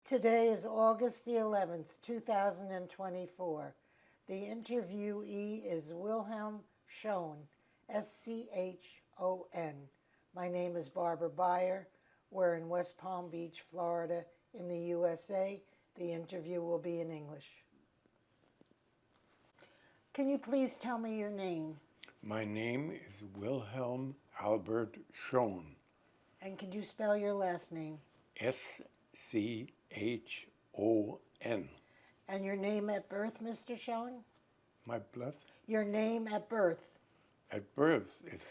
Today is August the 11th, 2024. The interviewee is Wilhelm Schon, S-C-H-O-N. My name is Barbara Beyer. We're in West Palm Beach, Florida, in the USA. The interview will be in English. Can you please tell me your name? My name is Wilhelm Albert Schon. And can you spell your last name? S-C-H-O-N. And your name at birth, Mr. Schon? My blood? Your name at birth. At birth, it's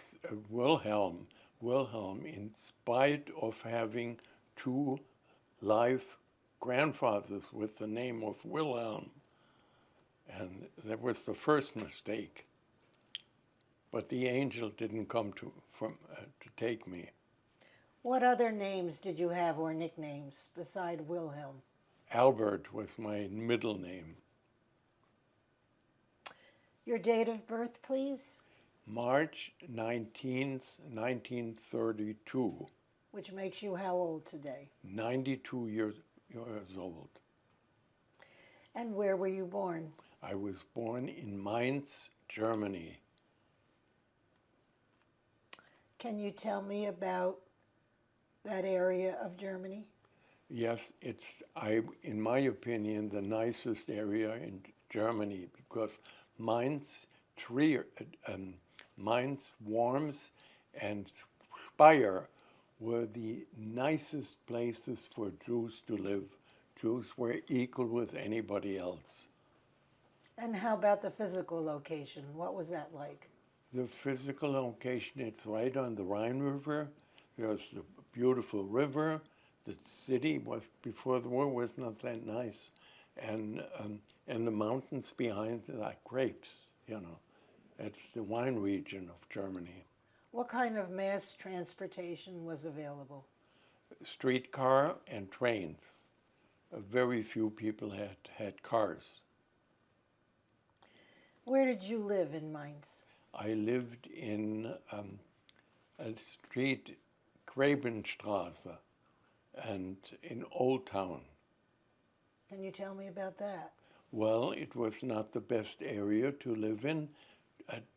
Wilhelm. Wilhelm, in spite of having two live grandfathers with the name of Wilhelm. And that was the first mistake. But the angel didn't come to take me. What other names did you have or nicknames beside Wilhelm? Albert was my middle name. Your date of birth, please? March 19th, 1932. Which makes you how old today? 92 years old. And where were you born? I was born in Mainz, Germany. Can you tell me about that area of Germany? Yes, it's, in my opinion, the nicest area in Germany because Mainz, Mainz, Worms, and Speyer were the nicest places for Jews to live. Jews were equal with anybody else. And how about the physical location? What was that like? The physical location, it's right on the Rhine River. There's the beautiful river. The city was, before the war, was not that nice. And the mountains behind like grapes, you know. It's the wine region of Germany. What kind of mass transportation was available? Streetcar and trains. Very few people had cars. Where did you live in Mainz? I lived in a street, Grabenstraße, and in Old Town. Can you tell me about that? Well, it was not the best area to live in.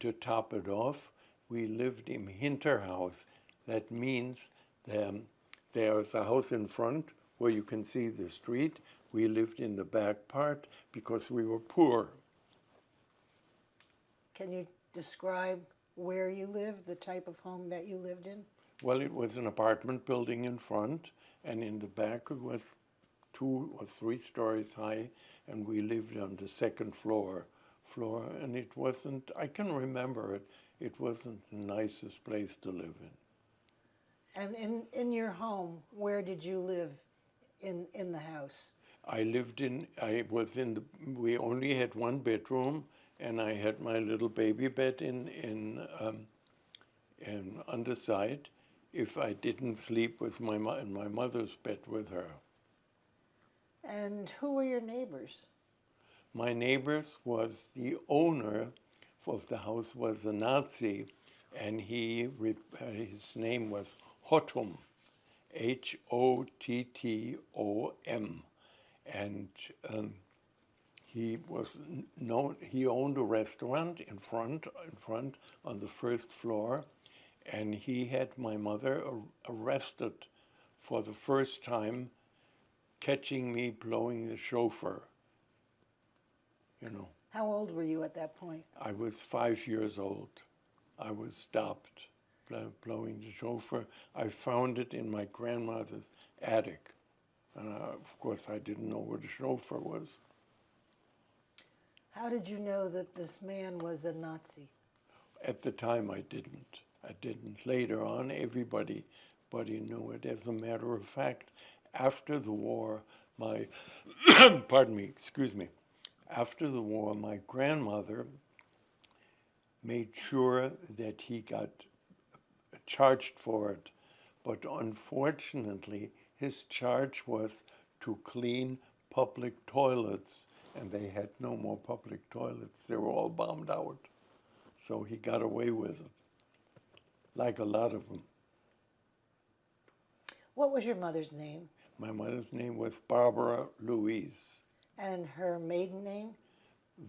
To top it off, we lived in Hinterhaus. That means there's a house in front where you can see the street. We lived in the back part because we were poor. Can you describe where you lived, the type of home that you lived in? Well, it was an apartment building in front, and in the back it was 2 or 3 stories high, and we lived on the second floor, and it wasn't, I can remember it, it wasn't the nicest place to live in. And in your home, where did you live in the house? We only had 1 bedroom, and I had my little baby bed on the side if I didn't sleep with in my mother's bed with her. And who were your neighbors? My neighbors was the owner of the house was a Nazi, and his name was Hottom, H-O-T-T-O-M, and he was known. He owned a restaurant in front on the first floor, and he had my mother arrested for the first time, catching me blowing the shofar. You know. How old were you at that point? I was 5 years old. I was stopped blowing the shofar. I found it in my grandmother's attic, and of course I didn't know what a shofar was. How did you know that this man was a Nazi? At the time, I didn't. Later on, everybody knew it. As a matter of fact, after the war, after the war, my grandmother made sure that he got charged for it. But unfortunately, his charge was to clean public toilets, and they had no more public toilets. They were all bombed out. So he got away with it, like a lot of them. What was your mother's name? My mother's name was Barbara Louise. And her maiden name?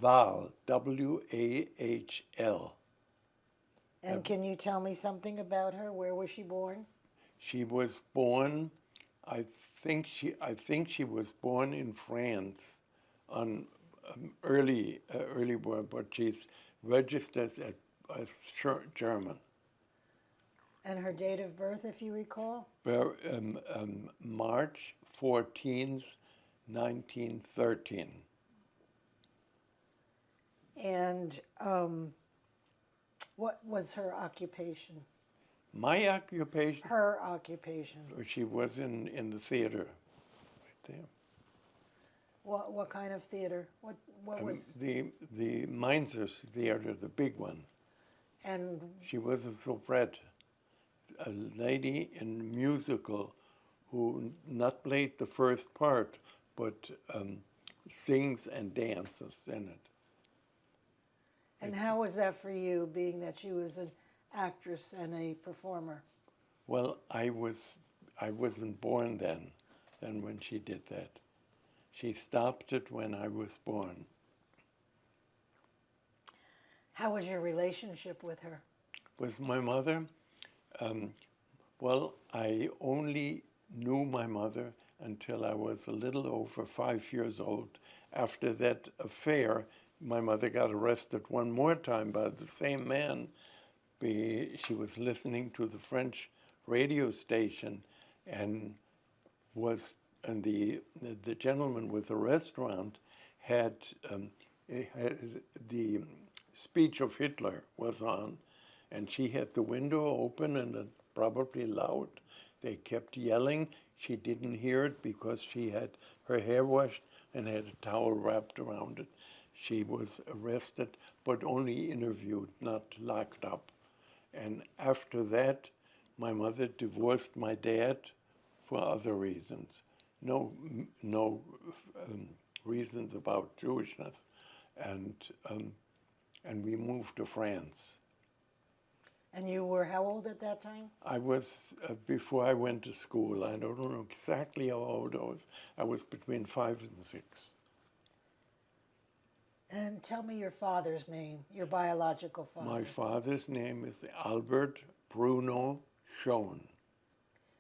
Wahl, W-A-H-L. And can you tell me something about her? Where was she born? She was born, I think she was born in France on early born, but she's registered as German. And her date of birth, if you recall? March 14th, 1913. And what was her occupation? My occupation? Her occupation. She was in the theater, right there. What kind of theater? What was the Mainz's theater, the big one. And She was a soubrette, a lady in musical who not played the first part, but sings and dances in it. and how was that for you, being that she was an actress and a performer? Well, I wasn't born then when she did that. She stopped it when I was born. How was your relationship with her? Was my mother? Well, I only knew my mother until I was a little over 5 years old. After that affair, my mother got arrested one more time by the same man. She was listening to the French radio station, and the gentleman with the restaurant had the speech of Hitler was on, and she had the window open and probably loud. They kept yelling. She didn't hear it because she had her hair washed and had a towel wrapped around it. She was arrested, but only interviewed, not locked up. And after that, my mother divorced my dad for other reasons. No reasons about Jewishness, and we moved to France. And you were how old at that time? I was, before I went to school, I don't know exactly how old I was. I was between 5 and 6. And tell me your father's name, your biological father. My father's name is Albert Bruno Schon.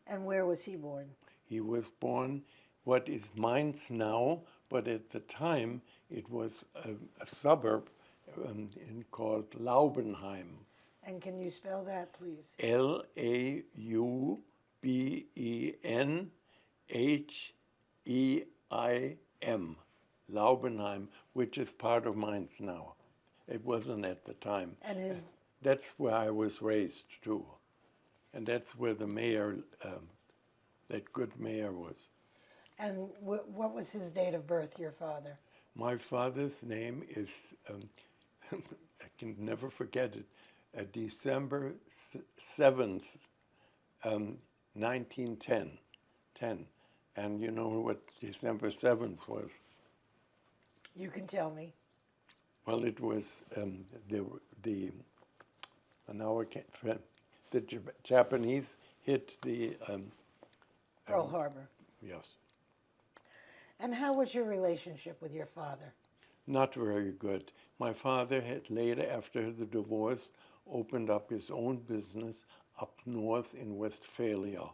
And where was he born? He was born what is Mainz now, but at the time it was a suburb called Laubenheim. And can you spell that, please? Laubenheim, Laubenheim, which is part of Mainz now. It wasn't at the time. And that's where I was raised too. And that's where the mayor, that good mayor was. And what was his date of birth, your father? My father's name is, I can never forget it, December 7th, 1910. And you know what December 7th was? You can tell me. Well, it was the Japanese hit the Pearl Harbor. Yes. And how was your relationship with your father? Not very good. My father had later, after the divorce, opened up his own business up north in Westphalia,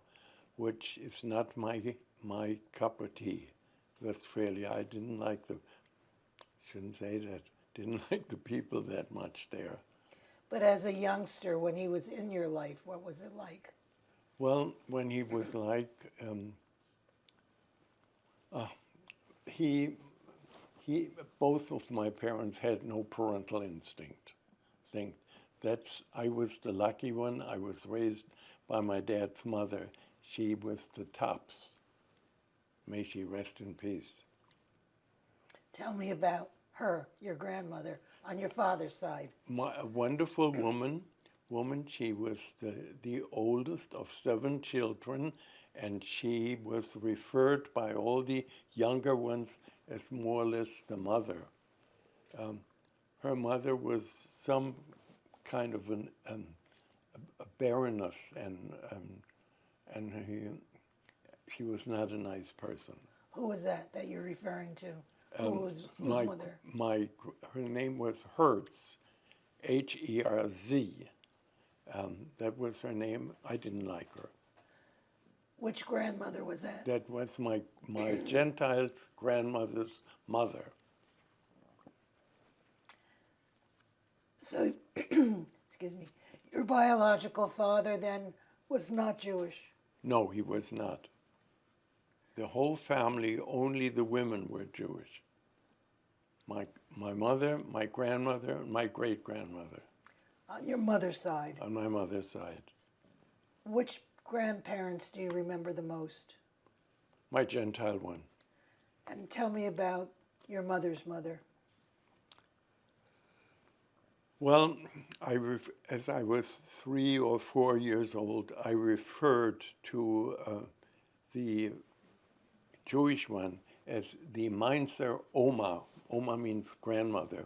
which is not my cup of tea. Westphalia, I didn't like shouldn't say that, didn't like the people that much there. But as a youngster, when he was in your life, what was it like? Well, when he was like, both of my parents had no parental instinct. I was the lucky one. I was raised by my dad's mother. She was the tops. May she rest in peace. Tell me about her, your grandmother, on your father's side. A wonderful woman. She was the oldest of 7 children, and she was referred by all the younger ones as more or less the mother. Her mother was some kind of a baroness, and she was not a nice person. Who was that you're referring to? Who was whose My, mother? her name was Hertz, Herz. That was her name. I didn't like her. Which grandmother was that? That was my Gentile grandmother's mother. So, excuse me, your biological father then was not Jewish? No, he was not. The whole family, only the women were Jewish. My mother, my grandmother, and my great-grandmother. On your mother's side. On my mother's side. Which grandparents do you remember the most? My Gentile one. And tell me about your mother's mother. Well, as I was 3 or 4 years old, I referred to the Jewish one as the Mainzer Oma. Oma means grandmother.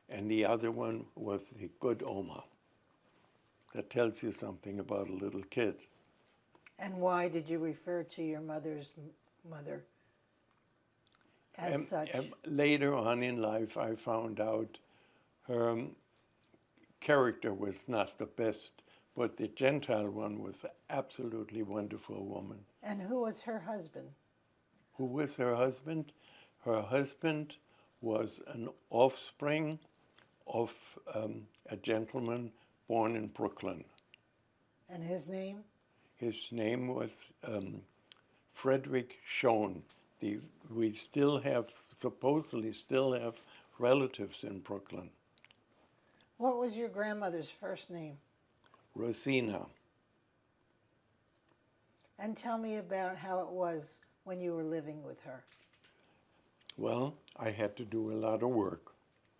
And the other one was the good Oma. That tells you something about a little kid. And why did you refer to your mother's mother as such? Later on in life, I found out her character was not the best, but the Gentile one was an absolutely wonderful woman. And who was her husband? Who was her husband? Her husband was an offspring of a gentleman born in Brooklyn. And his name? His name was Frederick Schon. We supposedly still have relatives in Brooklyn. What was your grandmother's first name? Rosina. And tell me about how it was when you were living with her. Well, I had to do a lot of work.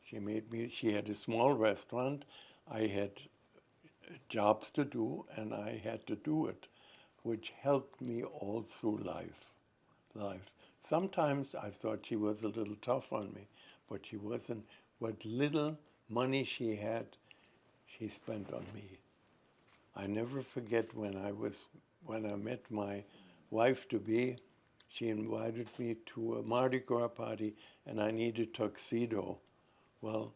She had a small restaurant. I had jobs to do, and I had to do it, which helped me all through life. Sometimes I thought she was a little tough on me, but she wasn't. What little money she had, she spent on me. I never forget when I met my wife-to-be, she invited me to a Mardi Gras party, and I needed a tuxedo. Well,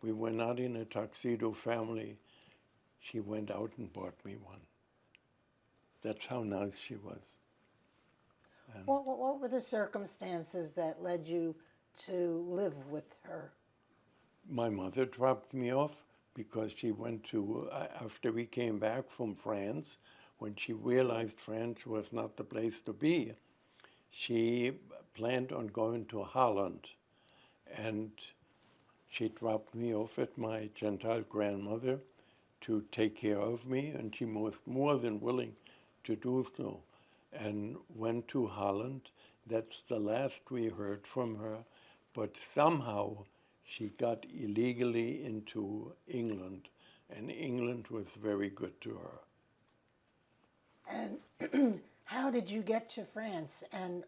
we were not in a tuxedo family. She went out and bought me one. That's how nice she was. What were the circumstances that led you to live with her? My mother dropped me off because she went to, after we came back from France, when she realized France was not the place to be, she planned on going to Holland. And she dropped me off at my Gentile grandmother to take care of me, and she was more than willing to do so, and went to Holland. That's the last we heard from her, but somehow she got illegally into England, and England was very good to her. And how did you get to France, and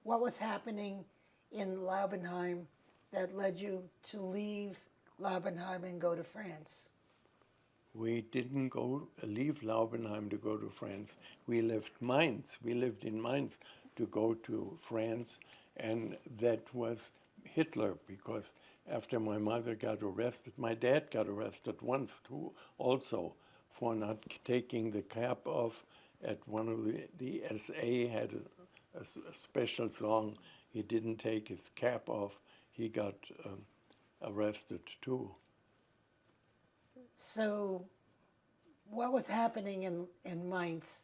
what was happening in Laubenheim that led you to leave Laubenheim and go to France? We didn't leave Laubenheim to go to France. We left Mainz. We lived in Mainz to go to France, and that was Hitler, because after my mother got arrested, my dad got arrested once too, also, for not taking the cap off at one of the SA had a special song. He didn't take his cap off. He got arrested too. So what was happening in Mainz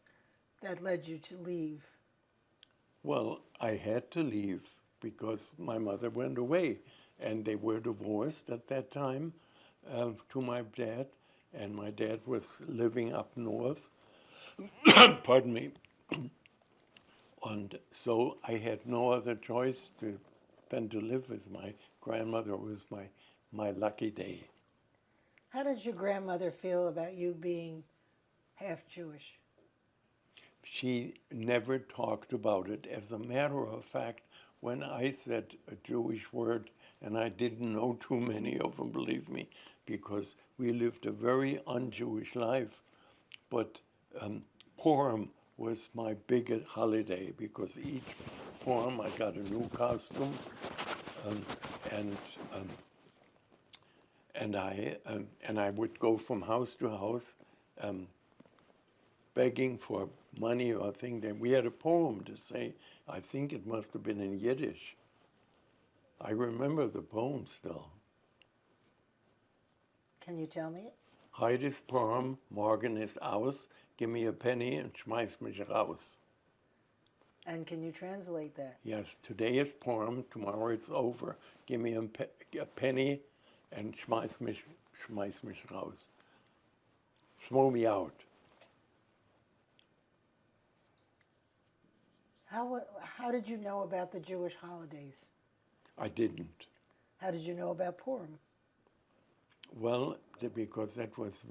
that led you to leave? Well, I had to leave because my mother went away, and they were divorced at that time to my dad, and my dad was living up north. Pardon me. And so I had no other choice than to live with my grandmother. It was my lucky day. How did your grandmother feel about you being half Jewish? She never talked about it. As a matter of fact, when I said a Jewish word, and I didn't know too many of them, believe me, because we lived a very un-Jewish life, but Porim was my big holiday because each Purim I got a new costume, um, and um, and I would go from house to house, begging for money or thing. That we had a poem to say. I think it must have been in Yiddish. I remember the poem still. Can you tell me it? Heute ist Purim, morgen ist aus. Give me a penny and schmeiß mich raus. And can you translate that? Yes, today is Purim, tomorrow it's over. Give me a penny and schmeiß mich raus. Throw me out. How did you know about the Jewish holidays? I didn't. How did you know about Purim? Well, because that was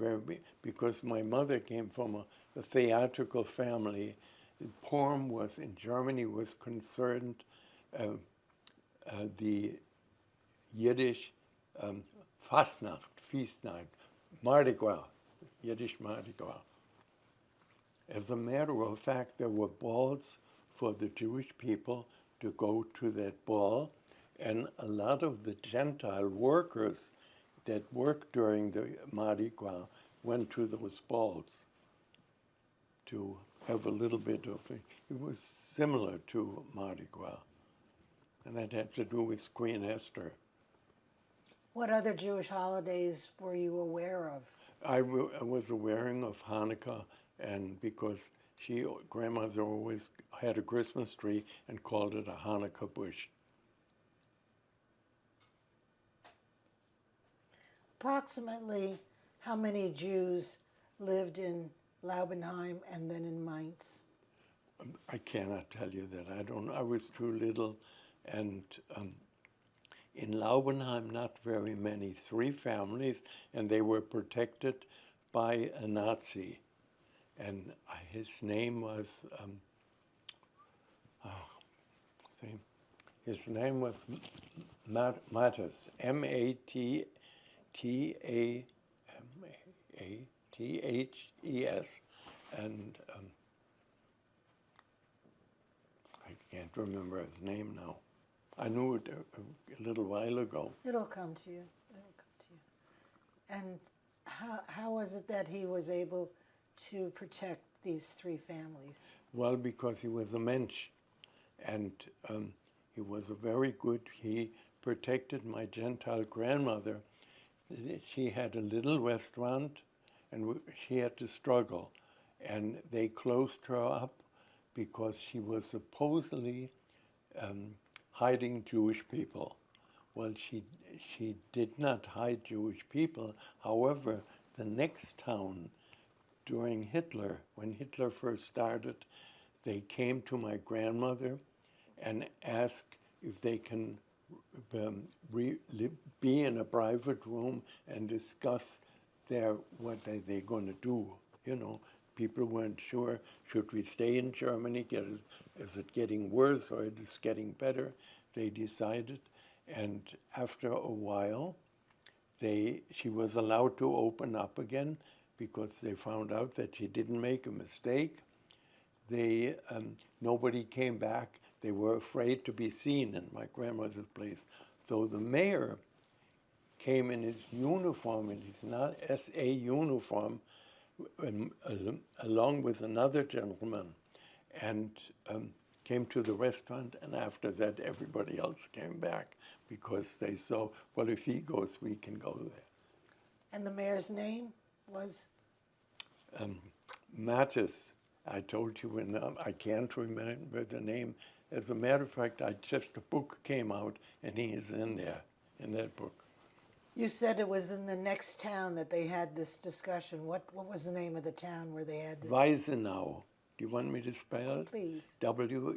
because my mother came from a theatrical family. Purim was, in Germany, was concerned the Yiddish Fastnacht, Feastnight, Mardi Gras, Yiddish Mardi Gras. As a matter of fact, there were balls for the Jewish people to go to that ball, and a lot of the Gentile workers that worked during the Mardi Gras went to those balls to have a little bit of it. It was similar to Mardi Gras, and that had to do with Queen Esther. What other Jewish holidays were you aware of? I was aware of Hanukkah, and because grandmother always had a Christmas tree and called it a Hanukkah bush. Approximately how many Jews lived in Laubenheim and then in Mainz? I cannot tell you that. I was too little, and in Laubenheim, not very many. 3 families, and they were protected by a Nazi, and his name was Mattes, Mathes, and I can't remember his name now. I knew it a little while ago. It'll come to you. It'll come to you. And how was it that he was able to protect these 3 families? Well, because he was a mensch, and he was he protected my Gentile grandmother. She had a little restaurant, and she had to struggle, and they closed her up because she was supposedly hiding Jewish people. Well, she did not hide Jewish people. However, the next town, during Hitler, when Hitler first started, they came to my grandmother and asked if they can be in a private room and discuss what they're going to do. You know, people weren't sure, should we stay in Germany? Is it getting worse or is it getting better? They decided, and after a while, she was allowed to open up again because they found out that she didn't make a mistake. Nobody came back. They were afraid to be seen in my grandmother's place. So the mayor came in his uniform, in his SA uniform, along with another gentleman, and came to the restaurant, and after that everybody else came back because they saw, well, if he goes, we can go there. And the mayor's name was? Mattis. I told you, I can't remember the name. As a matter of fact, a book came out, and he is in there, in that book. You said it was in the next town that they had this discussion. What was the name of the town where they had this? Weisenau. Do you want me to spell it? Please. Weisenau.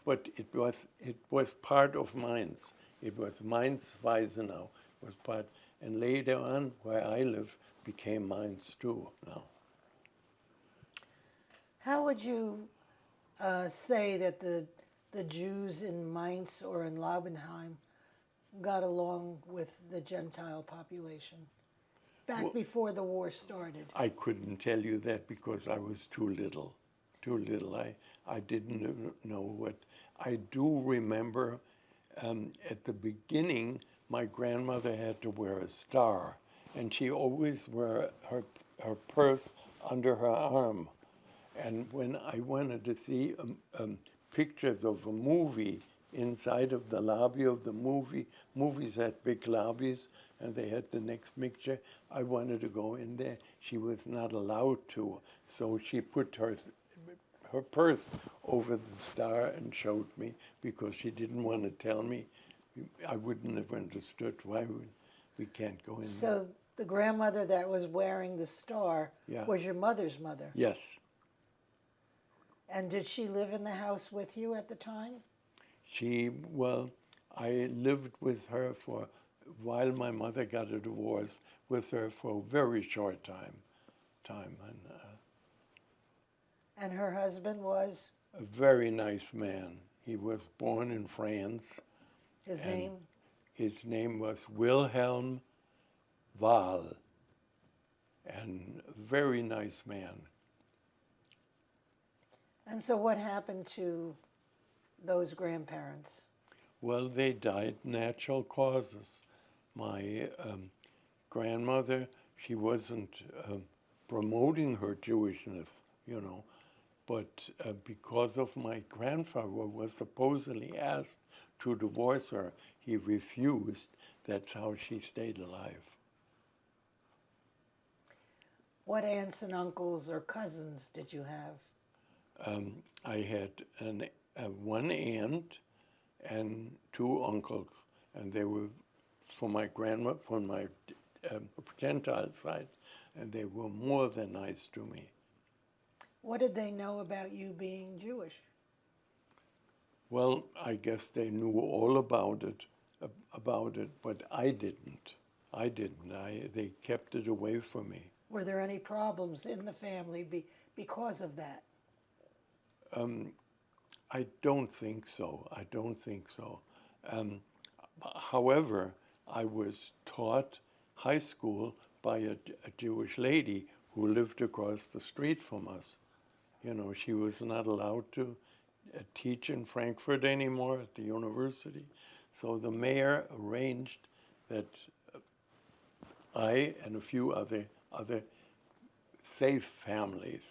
But it was part of Mainz. It was Mainz-Weisenau. It was part, and later on, where I live, became Mainz too now. How would you say that the Jews in Mainz or in Laubenheim got along with the Gentile population back Well, before the war started? I couldn't tell you that because I was too little. Too little. I didn't know what. I do remember at the beginning, my grandmother had to wear a star, and she always wore her purse under her arm. And when I wanted to see pictures of a movie inside of the lobby of the movies had big lobbies, and they had the next picture. I wanted to go in there. She was not allowed to, so she put her purse over the star and showed me because she didn't want to tell me. I wouldn't have understood why we can't go in there. So the grandmother that was wearing the star Yeah. was your mother's mother. Yes. And did she live in the house with you at the time? Well, I lived with her while my mother got a divorce, with her for a very short time. And her husband was? A very nice man. He was born in France. His and name? His name was Wilhelm Wahl, and a very nice man. And so what happened to those grandparents? Well, they died natural causes. My grandmother, she wasn't promoting her Jewishness, but because of my grandfather was supposedly asked to divorce her, he refused. That's how she stayed alive. What aunts and uncles or cousins did you have? I had one aunt and two uncles, and they were from my Gentile side, and they were more than nice to me. What did they know about you being Jewish? Well, I guess they knew all about it, but I didn't. They kept it away from me. Were there any problems in the family because of that? I don't think so. However, I was taught high school by a Jewish lady who lived across the street from us. She was not allowed to teach in Frankfurt anymore at the university. So the mayor arranged that I and a few other safe families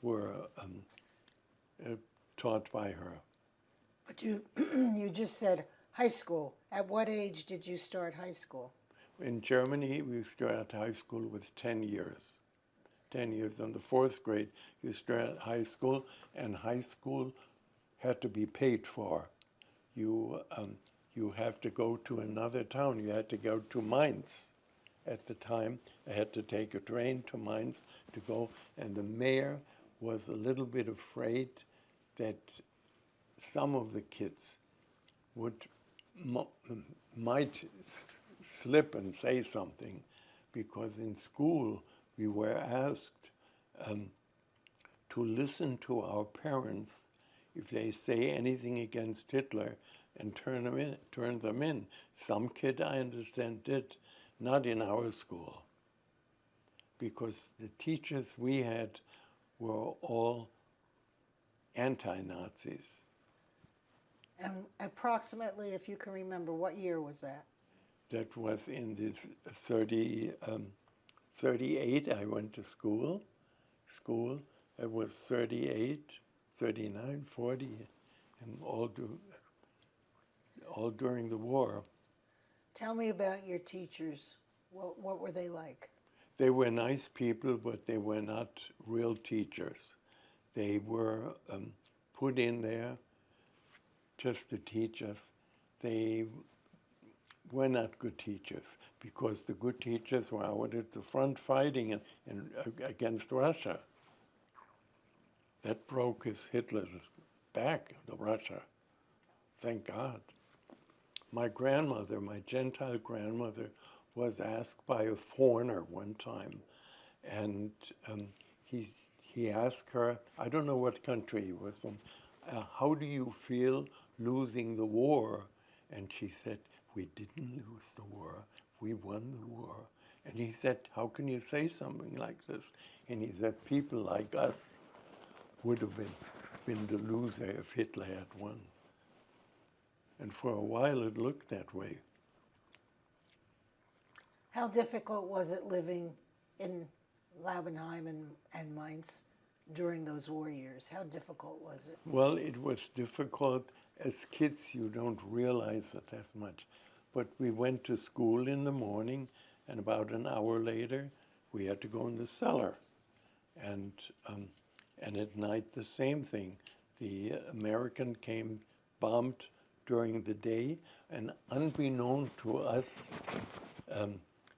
were taught by her. But you just said high school. At what age did you start high school? In Germany, we started high school with 10 years. 10 years. In the fourth grade, you started high school, and high school had to be paid for. You have to go to another town. You had to go to Mainz. At the time, I had to take a train to Mainz to go, and the mayor was a little bit afraid that some of the kids might slip and say something, because in school we were asked to listen to our parents if they say anything against Hitler and turn them in. Some kid, I understand, did, not in our school, because the teachers we had were all anti-Nazis. And approximately, if you can remember, what year was that? That was in the 38, I went to school. It was 38, 39, 40, and all during the war. Tell me about your teachers. What were they like? They were nice people, but they were not real teachers. They were put in there just to teach us. They were not good teachers, because the good teachers were out at the front fighting against Russia. That broke Hitler's back to Russia. Thank God. My grandmother, my Gentile grandmother, was asked by a foreigner one time, and he asked her, I don't know what country he was from, how do you feel losing the war? And she said, we didn't lose the war, we won the war. And he said, how can you say something like this? And he said, people like us would have been the loser if Hitler had won. And for a while it looked that way. How difficult was it living in Laubenheim and Mainz during those war years? How difficult was it? Well, it was difficult. As kids, you don't realize it as much. But we went to school in the morning, and about an hour later, we had to go in the cellar. And at night, the same thing. The American came, bombed during the day, and unbeknown to us,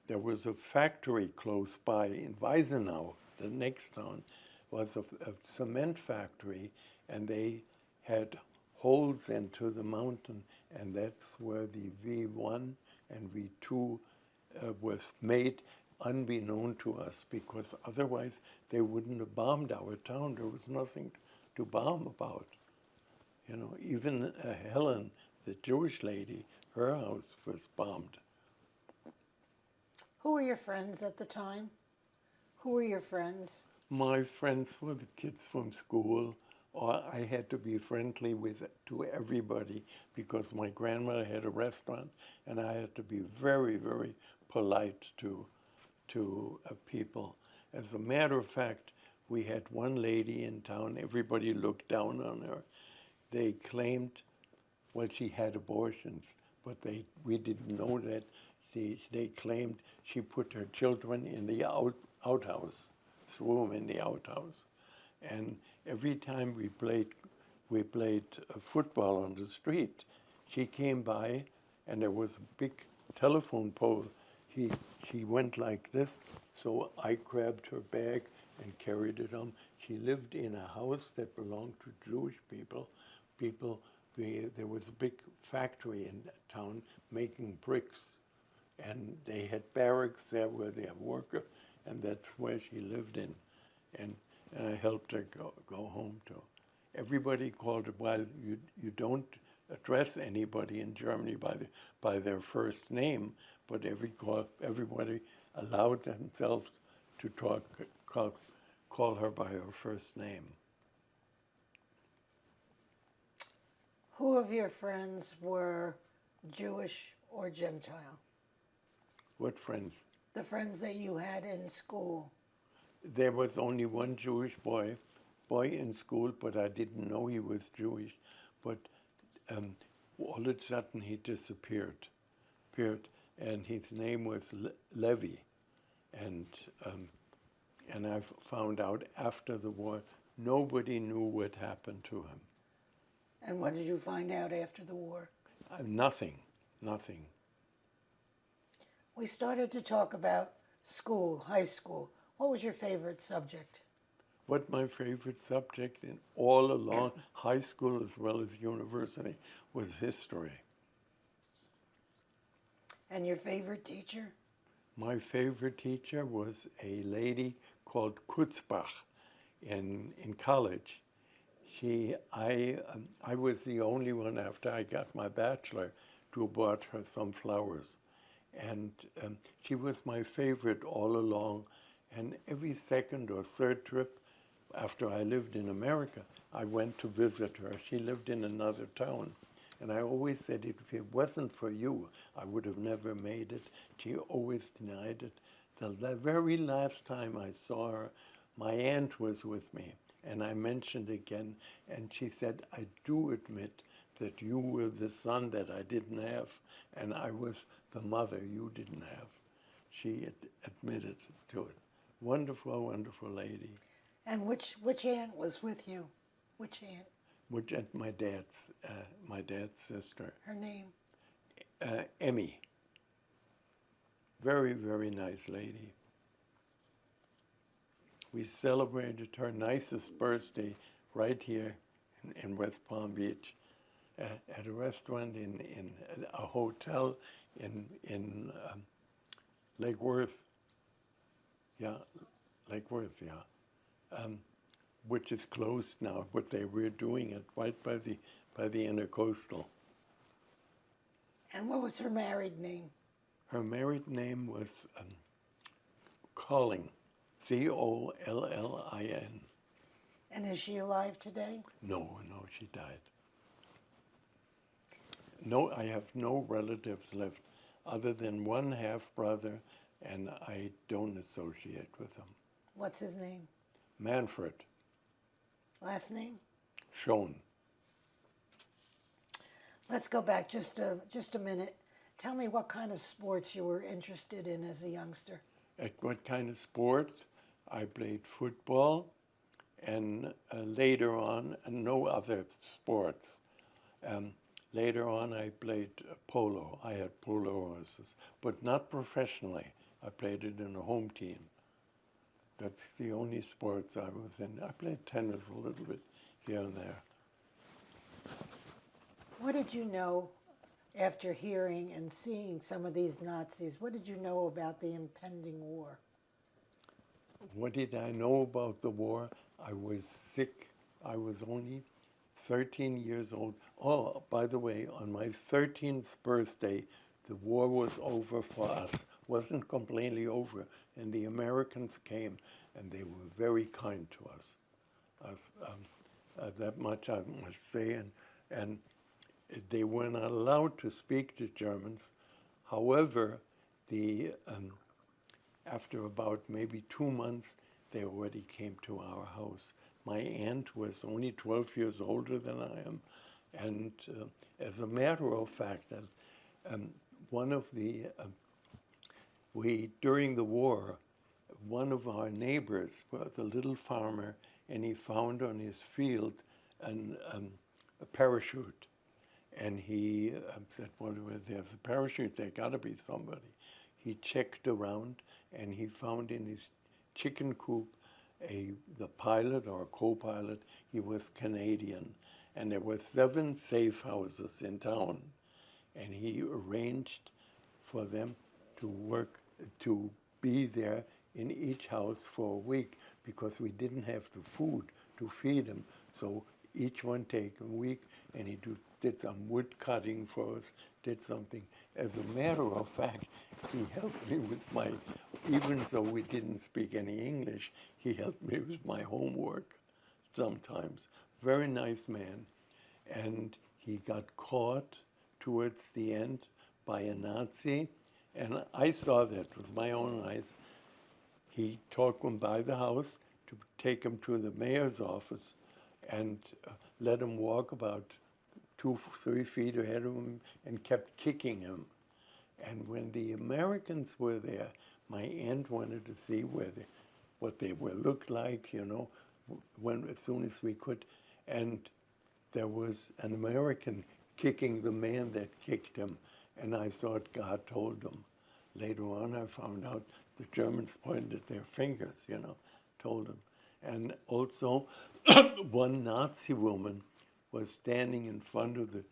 there was a factory close by in Weisenau, the next town, was a cement factory, and they had holes into the mountain, and that's where the V1 and V2 was made, unbeknown to us, because otherwise they wouldn't have bombed our town. There was nothing to bomb about. You know, even Helen, the Jewish lady, her house was bombed. Who were your friends at the time? Who were your friends? My friends were the kids from school, or I had to be friendly to everybody because my grandmother had a restaurant, and I had to be very, very polite to people. As a matter of fact, we had one lady in town, everybody looked down on her. They claimed, well, she had abortions, but we didn't know that. They claimed she put her children in the outhouse, threw them in the outhouse. And every time we played football on the street, she came by, and there was a big telephone pole. She went like this, so I grabbed her bag and carried it on. She lived in a house that belonged to Jewish people. There was a big factory in town making bricks, and they had barracks there where they had workers, and that's where she lived in. And I helped her go home too. Everybody called her, well, you don't address anybody in Germany by their first name, but everybody allowed themselves to call her by her first name. Who of your friends were Jewish or Gentile? What friends? The friends that you had in school. There was only one Jewish boy in school, but I didn't know he was Jewish. But all of a sudden he disappeared, and his name was Levi, and I found out after the war nobody knew what happened to him. And what did you find out after the war? Nothing. We started to talk about school, high school. What was your favorite subject? What my favorite subject in all along high school as well as university was history. And your favorite teacher? My favorite teacher was a lady called Kutzbach in college. I was the only one after I got my bachelor to have bought her some flowers. And she was my favorite all along. And every second or third trip after I lived in America, I went to visit her. She lived in another town. And I always said, if it wasn't for you, I would have never made it. She always denied it. The very last time I saw her, my aunt was with me. And I mentioned again, and she said, I do admit that you were the son that I didn't have, and I was the mother you didn't have. She admitted to it. Wonderful, wonderful lady. And which aunt was with you? Which aunt? Which aunt? My dad's sister. Her name? Emmy. Very, very nice lady. We celebrated her nicest birthday right here in West Palm Beach at a restaurant in a hotel in Lake Worth. Yeah, Lake Worth, yeah. Which is closed now, but they were doing it right by the Intercoastal. And what was her married name? Her married name was Collin, Collin. And is she alive today? No, she died. No, I have no relatives left other than one half-brother, and I don't associate with him. What's his name? Manfred. Last name? Schon. Let's go back just a minute. Tell me what kind of sports you were interested in as a youngster. At what kind of sports? I played football, and later on, no other sports. Later on, I played polo. I had polo horses, but not professionally. I played it in a home team. That's the only sports I was in. I played tennis a little bit here and there. What did you know after hearing and seeing some of these Nazis? What did you know about the impending war? What did I know about the war? I was sick. I was only 13 years old. Oh, by the way, on my 13th birthday, the war was over for us. Wasn't completely over, and the Americans came, and they were very kind to us. That much I must say, and they were not allowed to speak to Germans. However, after about maybe 2 months, they already came to our house. My aunt was only 12 years older than I am, and as a matter of fact, during the war, one of our neighbors was a little farmer, and he found on his field a parachute. And he said, well, there's a parachute, there gotta be somebody. He checked around, and he found in his chicken coop the pilot or co-pilot. He was Canadian, and there were 7 safe houses in town, and he arranged for them to be there in each house for a week, because we didn't have the food to feed them. So each one take a week, and he did some wood cutting for us, did something. As a matter of fact, he helped me with even though we didn't speak any English, he helped me with my homework sometimes. Very nice man. And he got caught towards the end by a Nazi, and I saw that with my own eyes. He took him by the house to take him to the mayor's office and let him walk about 2-3 feet ahead of him and kept kicking him. And when the Americans were there, my aunt wanted to see what they looked like, as soon as we could. And there was an American kicking the man that kicked him, and I thought God told them. Later on, I found out the Germans pointed their fingers, told them. And also, one Nazi woman was standing in front of the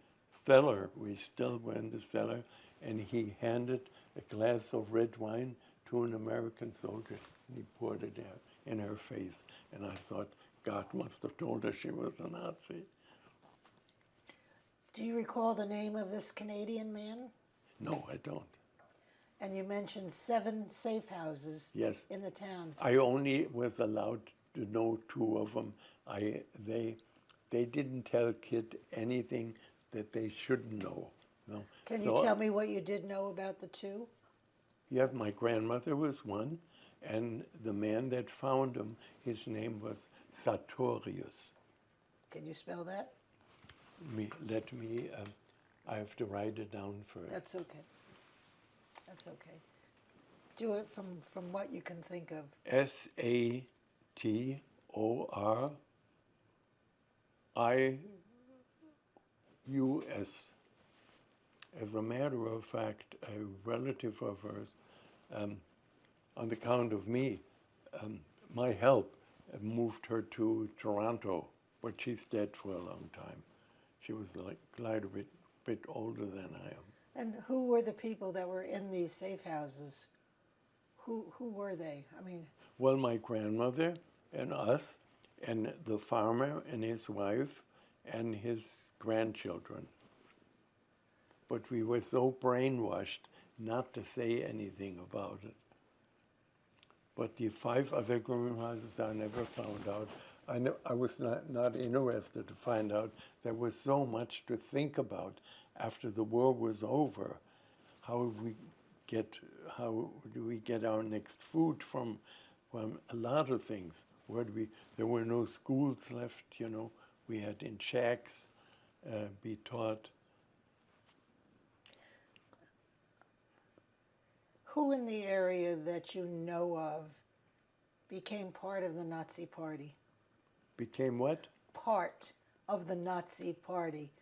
cellar. We still were in the cellar, and he handed a glass of red wine to an American soldier, and he poured it out in her face. And I thought, God must have told her she was a Nazi. Do you recall the name of this Canadian man? No, I don't. And you mentioned 7 safe houses Yes. in the town. I only was allowed to know 2 of them. They didn't tell Kit anything that they shouldn't know. No. Can you tell me what you did know about the 2? Yeah, my grandmother was one, and the man that found him, his name was Sartorius. Can you spell that? I have to write it down first. That's okay. That's okay. Do it from what you can think of. Satorius. As a matter of fact, a relative of hers, on the count of me, my help moved her to Toronto, but she's dead for a long time. She was quite a bit older than I am. And who were the people that were in these safe houses? Who were they? Well, my grandmother and us, and the farmer and his wife, and his grandchildren. but we were so brainwashed not to say anything about it. But the 5 other greenhouses I never found out. I was not interested to find out. There was so much to think about after the war was over. How do we get our next food from a lot of things? There were no schools left, you know. We had in shacks be taught. Who in the area that you know of became part of the Nazi Party? Became what? Part of the Nazi Party.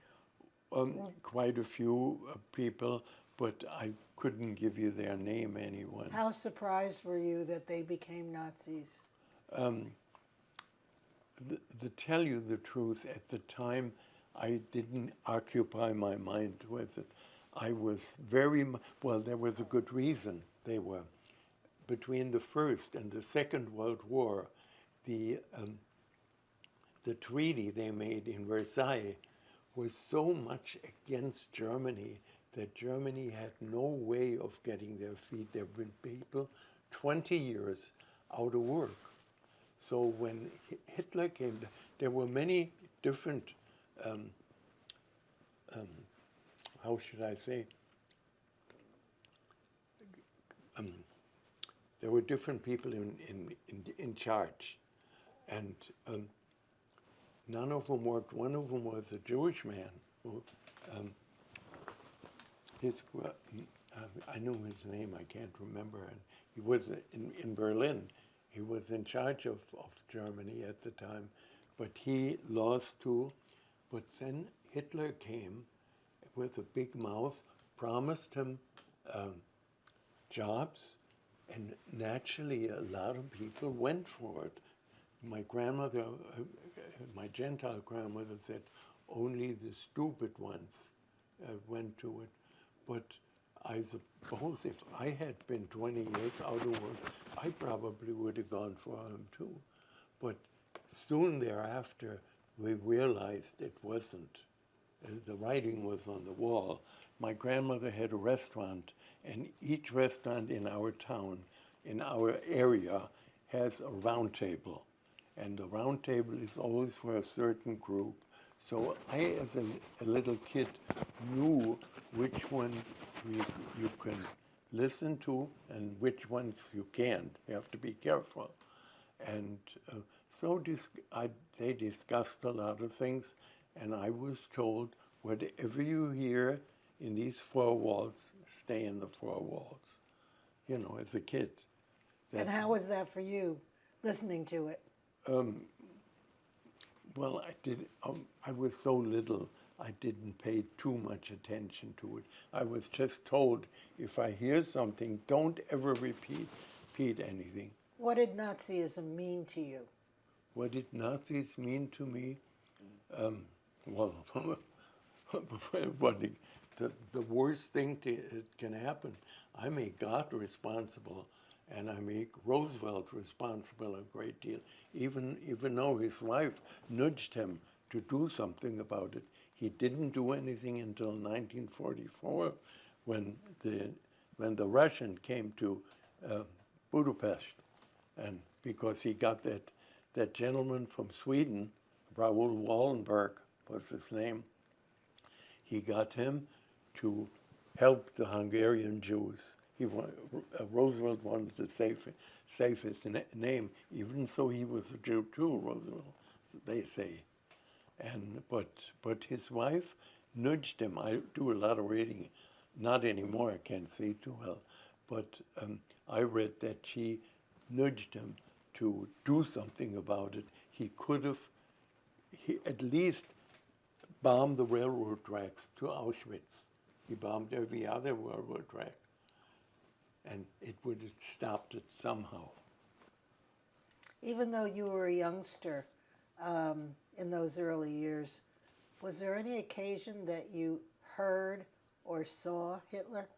Quite a few people, but I couldn't give you their name, anyone. How surprised were you that they became Nazis? To tell you the truth, at the time, I didn't occupy my mind with it. I was well, there was a good reason they were. Between the First and the Second World War, the treaty they made in Versailles was so much against Germany that Germany had no way of getting their feet. There have been people 20 years out of work. So when Hitler came, there were many different, how should I say, there were different people in charge. And none of them worked. One of them was a Jewish man who, I know his name, I can't remember. And he was in Berlin. He was in charge of Germany at the time, but he lost too. But then Hitler came with a big mouth, promised him jobs, and naturally a lot of people went for it. My grandmother, my Gentile grandmother said, only the stupid ones went to it. But I suppose if I had been 20 years out of work, I probably would have gone for him too. But soon thereafter, we realized it wasn't. The writing was on the wall. My grandmother had a restaurant, and each restaurant in our town, in our area, has a round table. And the round table is always for a certain group. So I, as a little kid, knew which ones you can listen to and which ones you can't. You have to be careful. And so they discussed a lot of things, and I was told, whatever you hear in these 4 walls, stay in the 4 walls, you know, as a kid. And how was that for you, listening to it? Well, I was so little, I didn't pay too much attention to it. I was just told, if I hear something, don't ever repeat anything. What did Nazism mean to you? What did Nazis mean to me? Well, the worst thing that can happen, I make God responsible, and I make Roosevelt responsible a great deal, even though his wife nudged him to do something about it. He didn't do anything until 1944, when the Russian came to Budapest, and because he got that gentleman from Sweden, Raoul Wallenberg was his name, he got him to help the Hungarian Jews. Roosevelt wanted to save his name, even so he was a Jew too, Roosevelt, they say. But his wife nudged him. I do a lot of reading, not anymore, I can't see too well, but I read that she nudged him to do something about it. He at least bombed the railroad tracks to Auschwitz. He bombed every other railroad track, and it would have stopped it somehow. Even though you were a youngster in those early years, was there any occasion that you heard or saw Hitler?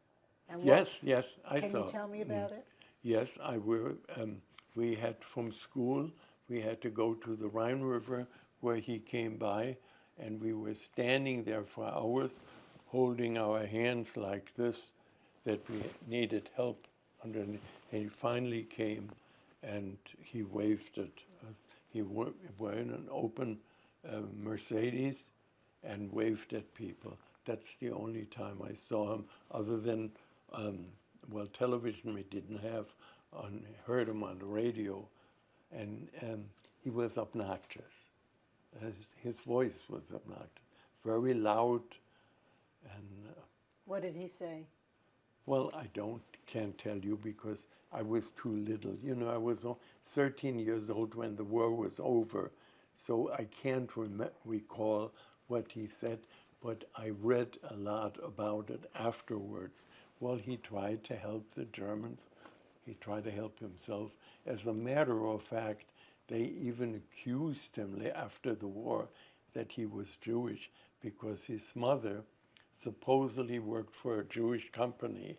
And Yes, I saw. Can you tell me about it? Yes, we had from school, we had to go to the Rhine River where he came by, and we were standing there for hours holding our hands like this, that we needed help underneath. And he finally came and he waved it. He were in an open Mercedes and waved at people. That's the only time I saw him, other than, well, television we didn't have, heard him on the radio, and he was obnoxious. His voice was obnoxious, very loud, and... What did he say? Well, I can't tell you because I was too little. You know, I was 13 years old when the war was over, so I can't recall what he said, but I read a lot about it afterwards. Well, he tried to help the Germans. He tried to help himself. As a matter of fact, they even accused him after the war that he was Jewish because his mother supposedly worked for a Jewish company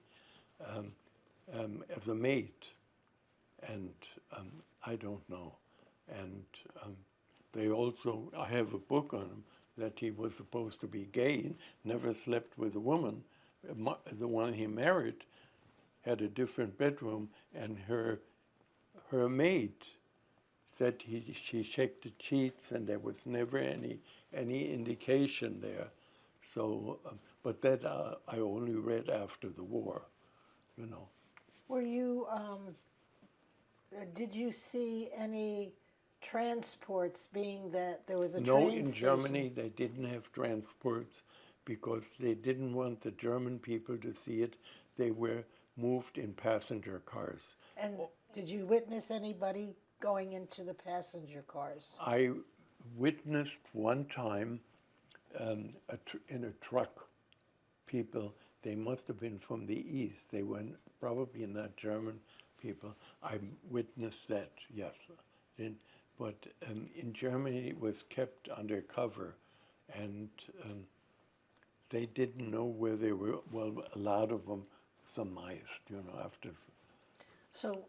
as a maid, and I don't know. And they also, I have a book on him that he was supposed to be gay and never slept with a woman. The one he married had a different bedroom, and her maid said she checked the sheets, and there was never any indication there. So, but that I only read after the war, you know. Were you, did you see any transports, being that there was a No, train in station? Germany they didn't have transports because they didn't want the German people to see it. They were moved in passenger cars. And did you witness anybody going into the passenger cars? I witnessed one time in a truck, people, they must have been from the east. They were probably not German people. I witnessed that, yes. But in Germany it was kept under cover, and they didn't know where they were. Well, a lot of them surmised, you know, after. So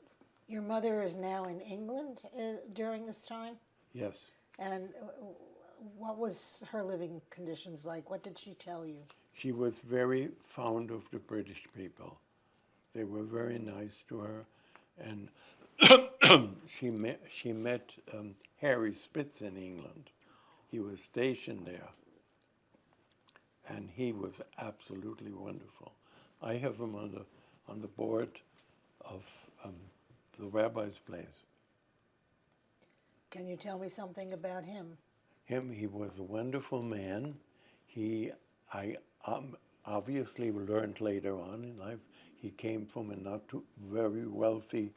your mother is now in England during this time? Yes. And what was her living conditions like? What did she tell you? She was very fond of the British people. They were very nice to her, and she met Harry Spitz in England. He was stationed there, and he was absolutely wonderful. I have him on the board of the rabbi's place. Can you tell me something about him? He was a wonderful man. I obviously learned later on in life, he came from a not too very wealthy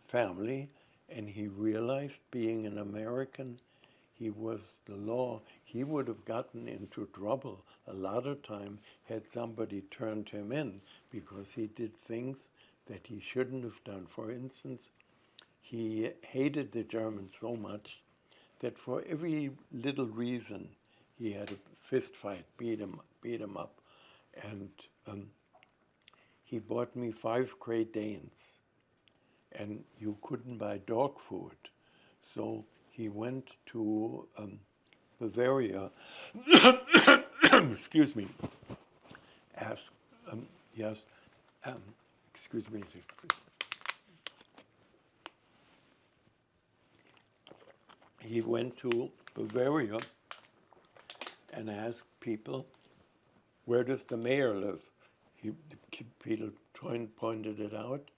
family, and he realized being an American, he was the law. He would have gotten into trouble a lot of time had somebody turned him in, because he did things that he shouldn't have done. For instance, he hated the Germans so much that for every little reason he had a fist fight, beat him up, and he bought me 5 Great Danes, and you couldn't buy dog food, so he went to Bavaria. Excuse me. Asked, yes. Excuse me. He went to Bavaria and asked people, where does the mayor live? People pointed it out,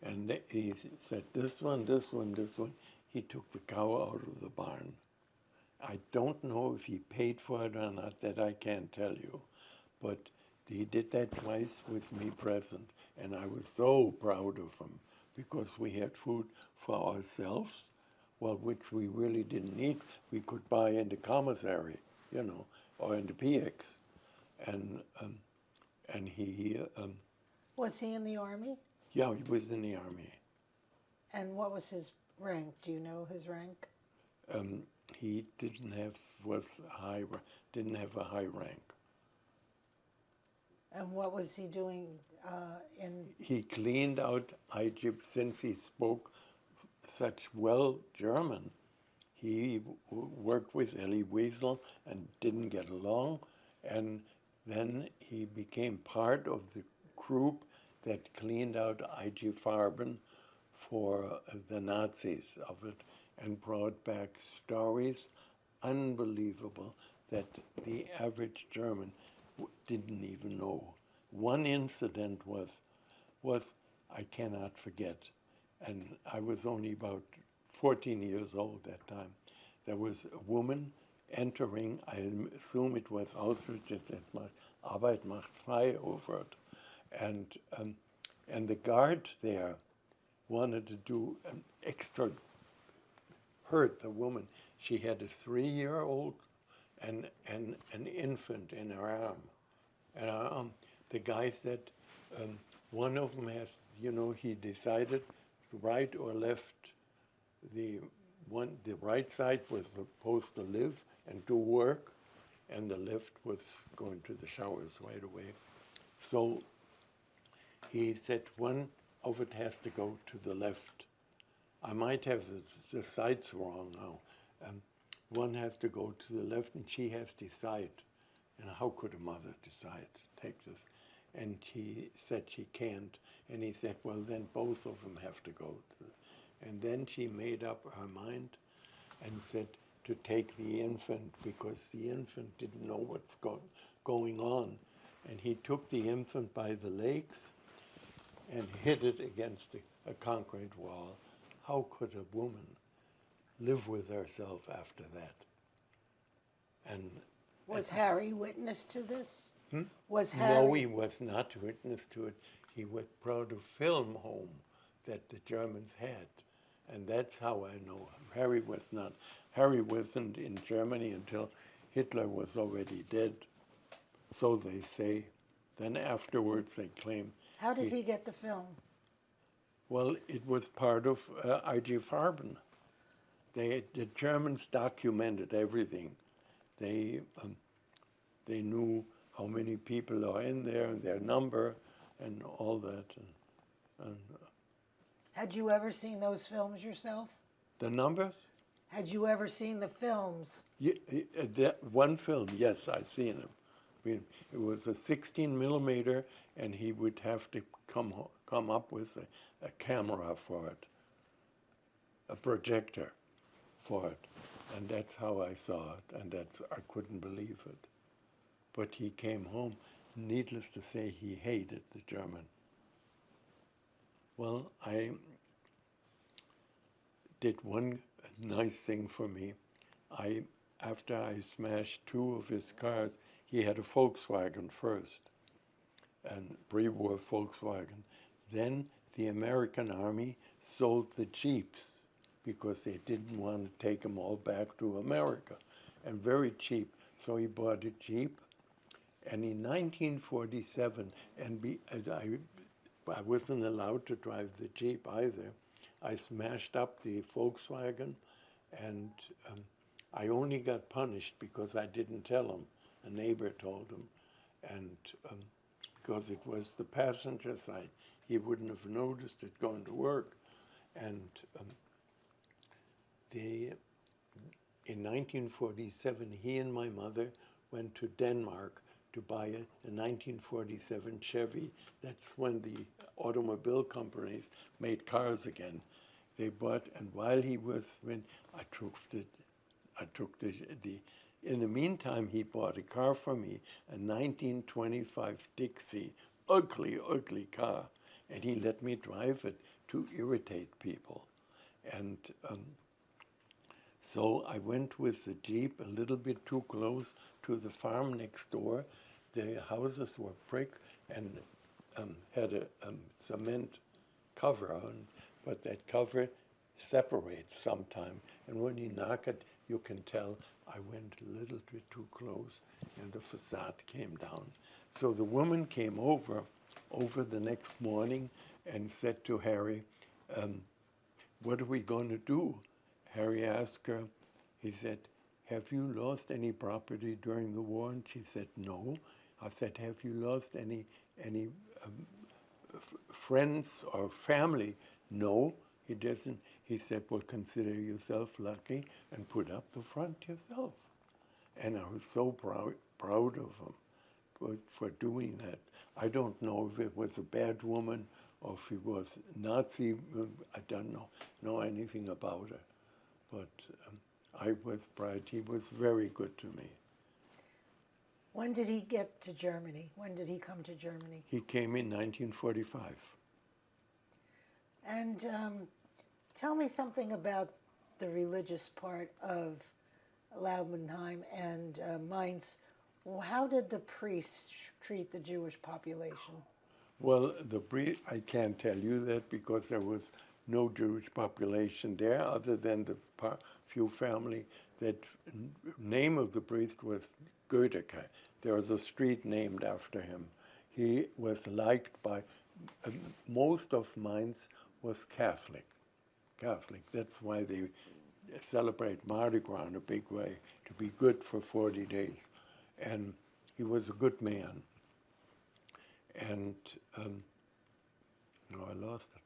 and he said, this one, this one, this one. He took the cow out of the barn. I don't know if he paid for it or not, that I can't tell you, but he did that twice with me present, and I was so proud of him, because we had food for ourselves, well, which we really didn't need. We could buy in the commissary, you know, or in the PX, and he... Was he in the army? Yeah, he was in the army. And what was his rank? Do you know his rank? He didn't have a high rank. And what was he doing in... He cleaned out Egypt. Since he spoke such well German, he worked with Elie Wiesel and didn't get along, And then he became part of the group that cleaned out IG Farben for the Nazis of it and brought back stories unbelievable that the average German didn't even know. One incident was I cannot forget, and I was only about 14 years old that time. There was a woman entering, I assume it was Auschwitz, it said, Arbeit macht frei over it. And the guard there wanted to do an extra hurt the woman. She had a 3-year-old and an infant in her arm. And the guy said, one of them has, he decided right or left. The right side was supposed to live and do work, and the left was going to the showers right away. So he said one of it has to go to the left. I might have the sides wrong now. One has to go to the left, and she has to decide. And how could a mother decide to take this? And he said she can't. And he said, well, then both of them have to go. And then she made up her mind and said to take the infant, because the infant didn't know what's going on. And he took the infant by the legs and hit it against a concrete wall. How could a woman live with herself after that? And was Harry witness to this? Was No, Harry? he was not witness to it. He was brought a film home that the Germans had. And that's how I know him. Harry was not. Harry wasn't in Germany until Hitler was already dead. So they say. Then afterwards they claim. How did he get the film? Well, it was part of IG Farben. The Germans documented everything. They knew how many people are in there and their number and all that. Had you ever seen those films yourself? The numbers? Had you ever seen the films? Yeah, that one film, yes, I've seen him. It was a 16 millimeter, and he would have to come up with a camera for it, a projector for it. And that's how I saw it, and I couldn't believe it. But he came home. Needless to say, he hated the German. Well, I did one nice thing for me. After I smashed 2 of his cars, he had a Volkswagen first, and pre-war Volkswagen. Then the American Army sold the Jeeps because they didn't want to take them all back to America, and very cheap. So he bought a Jeep, and in 1947, I wasn't allowed to drive the Jeep either. I smashed up the Volkswagen, and I only got punished because I didn't tell him. A neighbor told him, and because it was the passenger side, he wouldn't have noticed it going to work. And in 1947, he and my mother went to Denmark to buy a 1947 Chevy. That's when the automobile companies made cars again. They bought, and while he was, in the meantime, he bought a car for me, a 1925 Dixie, ugly, ugly car, and he let me drive it to irritate people. And so I went with the Jeep a little bit too close to the farm next door. The houses were brick and had a cement cover on, but that cover separates sometime. And when you knock it, you can tell I went a little bit too close, and the facade came down. So the woman came over the next morning and said to Harry, what are we going to do? Harry asked her, he said, have you lost any property during the war? And she said, no. I said, have you lost any friends or family? No, he doesn't. He said, well, consider yourself lucky and put up the front yourself. And I was so proud of him for doing that. I don't know if it was a bad woman or if he was Nazi. I don't know anything about it. But I was proud. He was very good to me. When did he get to Germany? When did he come to Germany? He came in 1945. And tell me something about the religious part of Laubenheim and Mainz. How did the priests treat the Jewish population? Well, I can't tell you that because there was no Jewish population there other than the few family. That name of the priest was Gödeke. There was a street named after him. He was liked by most of Mainz was Catholic. That's why they celebrate Mardi Gras in a big way, to be good for 40 days. And he was a good man. And, no, I lost it.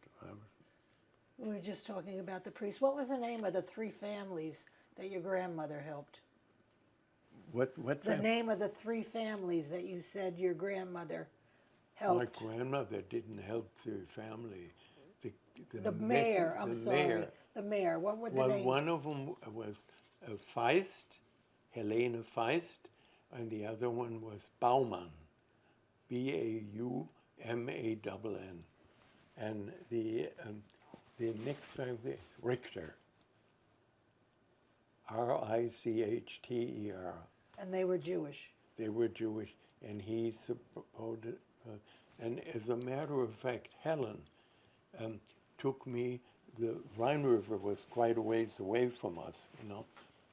We were just talking about the priests. What was the name of the three families that your grandmother helped? What The name of the three families that you said your grandmother helped. My grandmother didn't help the family. The mayor, I'm sorry. Mayor. The mayor. What would the Well, name? one of them was Feist, Helene Feist, and the other one was Baumann, Baumann. And the next family is Richter, Richter. And they were Jewish. They were Jewish, and he supported. And as a matter of fact, Helen took me. The Rhine River was quite a ways away from us,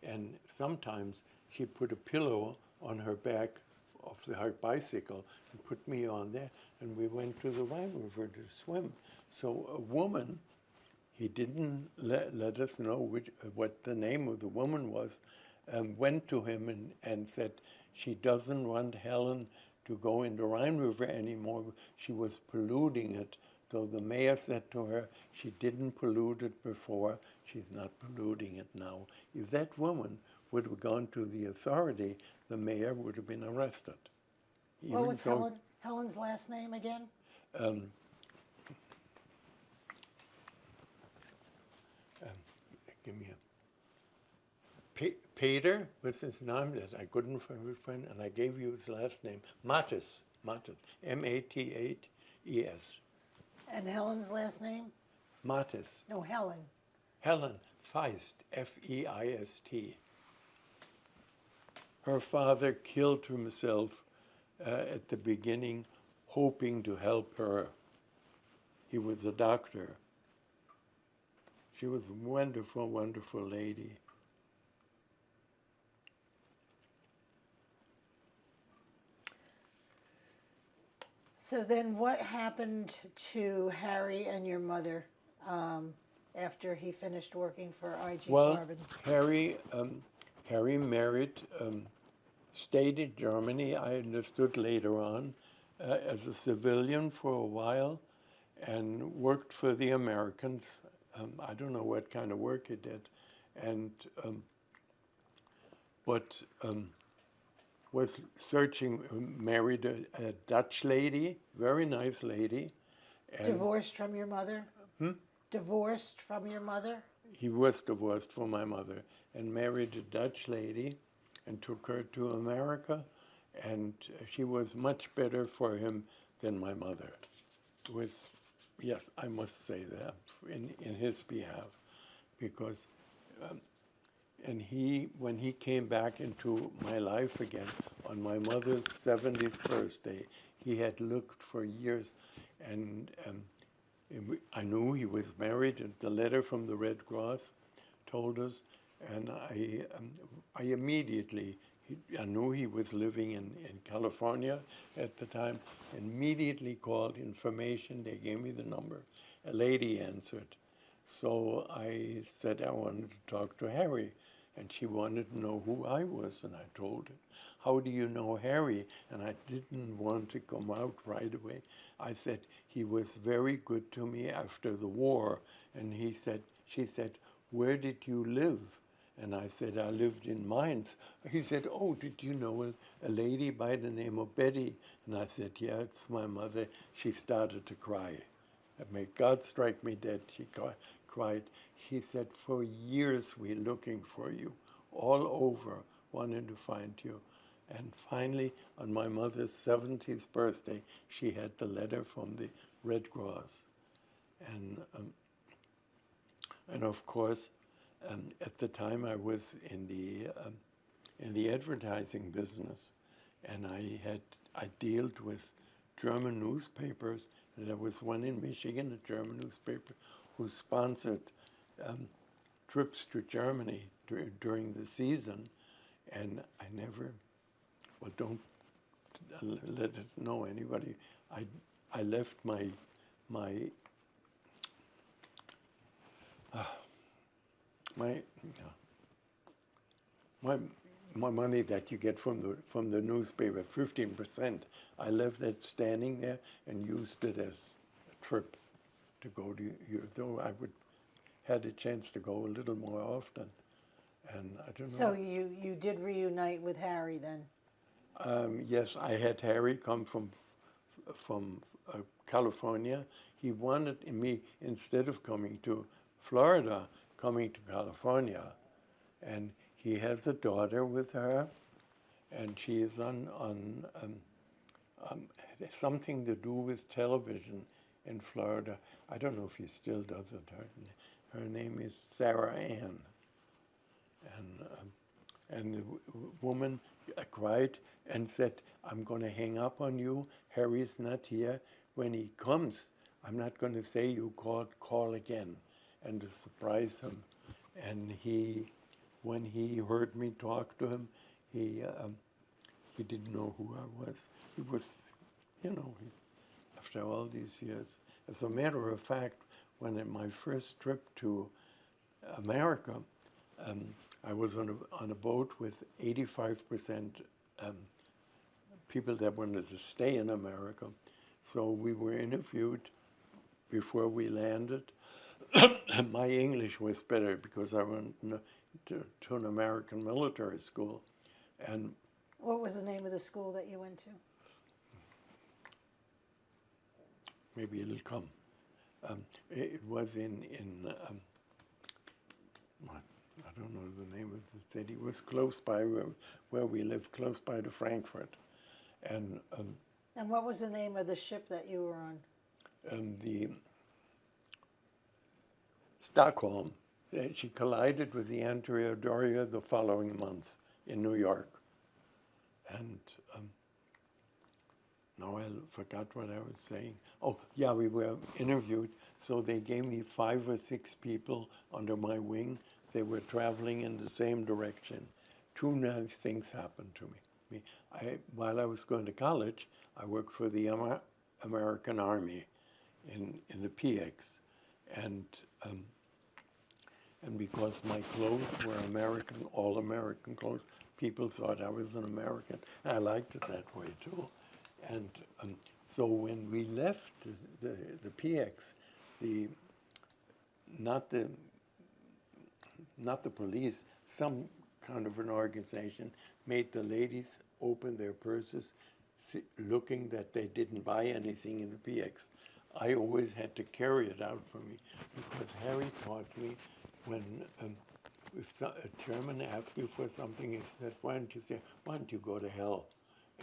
and sometimes she put a pillow on her back of her bicycle and put me on there, and we went to the Rhine River to swim. So a woman, he didn't let us know what the name of the woman was, went to him and said, she doesn't want Helen to go in the Rhine River anymore. She was polluting it. So the mayor said to her, she didn't pollute it before, she's not polluting it now. If that woman would have gone to the authority, the mayor would have been arrested. What was Helen's last name again? Give me Peter was his name that I couldn't find, and I gave you his last name. Mattes, Mattes. And Helen's last name? Mattes. No, Helen. Helen Feist, Feist. Her father killed himself at the beginning, hoping to help her. He was a doctor. She was a wonderful, wonderful lady. So then what happened to Harry and your mother after he finished working for IG Farben? Harry married, stayed in Germany, I understood later on, as a civilian for a while, and worked for the Americans. I don't know what kind of work he did, and was searching, married a Dutch lady, very nice lady. And divorced from your mother? Divorced from your mother? He was divorced from my mother and married a Dutch lady and took her to America, and she was much better for him than my mother. Yes, I must say that in his behalf, because and when he came back into my life again on my mother's 70th birthday, he had looked for years, and I knew he was married, and the letter from the Red Cross told us, and I immediately, I knew he was living in California at the time, immediately called information. They gave me the number. A lady answered. So I said I wanted to talk to Harry, and she wanted to know who I was, and I told her. How do you know Harry? And I didn't want to come out right away. I said, he was very good to me after the war. And she said, where did you live? And I said, I lived in Mainz. He said, oh, did you know a lady by the name of Betty? And I said, yeah, it's my mother. She started to cry. May God strike me dead, she cried. He said, for years we're looking for you, all over, wanting to find you. And finally, on my mother's 70th birthday, she had the letter from the Red Cross. And of course, at the time I was in the advertising business, and I dealt with German newspapers. And there was one in Michigan, a German newspaper, who sponsored trips to Germany during the season, and I never, well, don't let it know anybody. I left my money that you get from the newspaper, 15%. I left it standing there and used it as a trip to go to Europe. Though I would had a chance to go a little more often, and I don't know. So you did reunite with Harry then? Yes, I had Harry come from California. He wanted me, instead of coming to Florida, coming to California, and he has a daughter with her, and she is on something to do with television in Florida. I don't know if he still does it. Her name is Sarah Ann, and the woman cried and said, "I'm going to hang up on you. Harry's not here. When he comes, I'm not going to say you call again," and to surprise him. And when he heard me talk to him, he didn't know who I was. He was, after all these years. As a matter of fact, when in my first trip to America, I was on a boat with 85% people that wanted to stay in America. So we were interviewed before we landed. My English was better because I went to an American military school. And what was the name of the school that you went to? Maybe it'll come. It was in I don't know the name of the city. It was close by where we lived, close by to Frankfurt. And what was the name of the ship that you were on? The Stockholm. She collided with the Andrea Doria the following month in New York. And now I forgot what I was saying. Oh, yeah, we were interviewed. So they gave me 5 or 6 people under my wing. They were traveling in the same direction. 2 nice things happened to me. While I was going to college, I worked for the American Army in the PX. And because my clothes were American, all American clothes, people thought I was an American. I liked it that way too. And so when we left the PX, not the police, some kind of an organization made the ladies open their purses, looking that they didn't buy anything in the PX. I always had to carry it out for me because Harry taught me when if a German asked you for something, he said, "Why don't you go to hell?"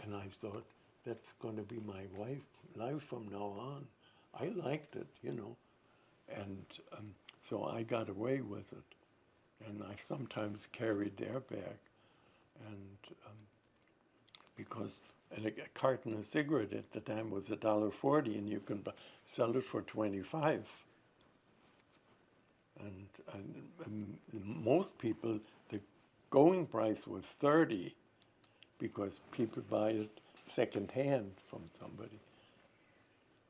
And I thought, that's going to be my life from now on. I liked it, and so I got away with it. And I sometimes carried their bag, and because a carton of cigarette at the time was $1.40, and you can sell it for $25. And most people, the going price was $30, because people buy it secondhand from somebody.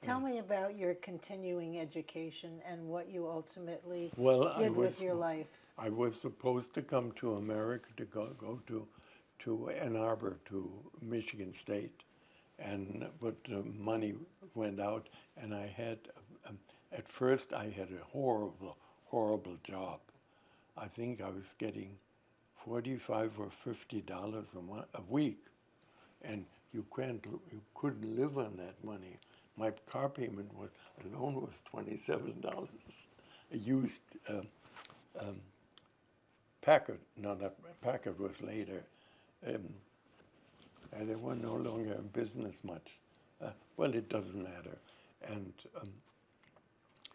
Tell me about your continuing education and what you ultimately did with your life. I was supposed to come to America to go to Ann Arbor, to Michigan State, but money went out, and I had, at first I had a horrible job. I think I was getting $45 or $50 a week, and you couldn't live on that money. My car payment alone was $27. A used Packard, no, that Packard was later, and they were no longer in business much. Well, it doesn't matter. And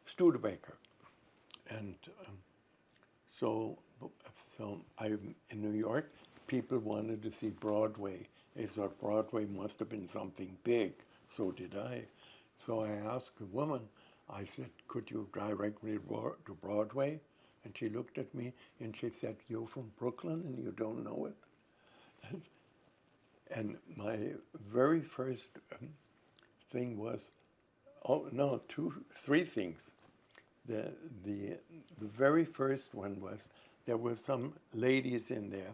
Studebaker, and so I'm in New York. People wanted to see Broadway. They thought Broadway must have been something big. So did I. So I asked a woman, I said, could you direct me to Broadway? And she looked at me and she said, you're from Brooklyn and you don't know it? And my very first thing was, oh no, three things. The very first one was, there were some ladies in there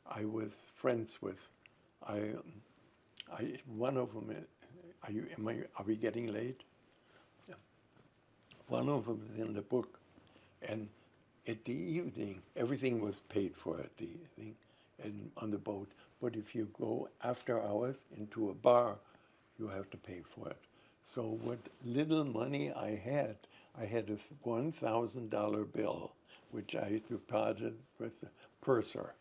I was friends with. One of them, are we getting late? Yeah. One of them is in the book, and at the evening, everything was paid for at the evening and on the boat. But if you go after hours into a bar, you have to pay for it. So what little money I had a $1,000 bill, which I deposited with the purser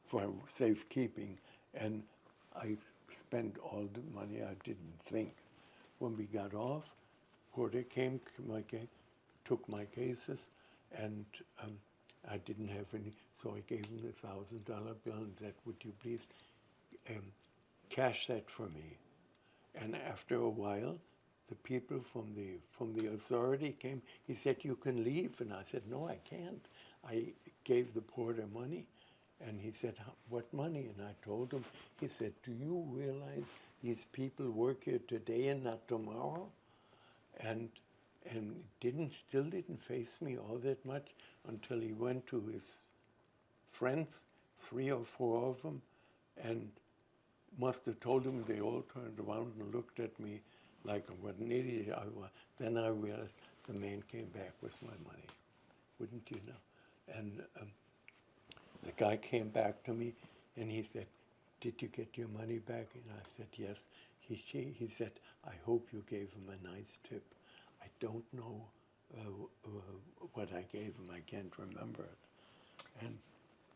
for safekeeping, and I spent all the money. I didn't think. When we got off, porter came, took my cases, and I didn't have any, so I gave him the $1,000 bill and said, would you please cash that for me? And after a while, the people from the authority came. He said, you can leave. And I said, no, I can't. I gave the porter money. And he said, what money? And I told him. He said, do you realize these people work here today and not tomorrow? And still didn't face me all that much until he went to his friends, 3 or 4 of them, and must have told them. They all turned around and looked at me like what an idiot I was. Then I realized the man came back with my money, wouldn't you know? And the guy came back to me and he said, did you get your money back? And I said, yes. He said, I hope you gave him a nice tip. I don't know what I gave him. I can't remember it. And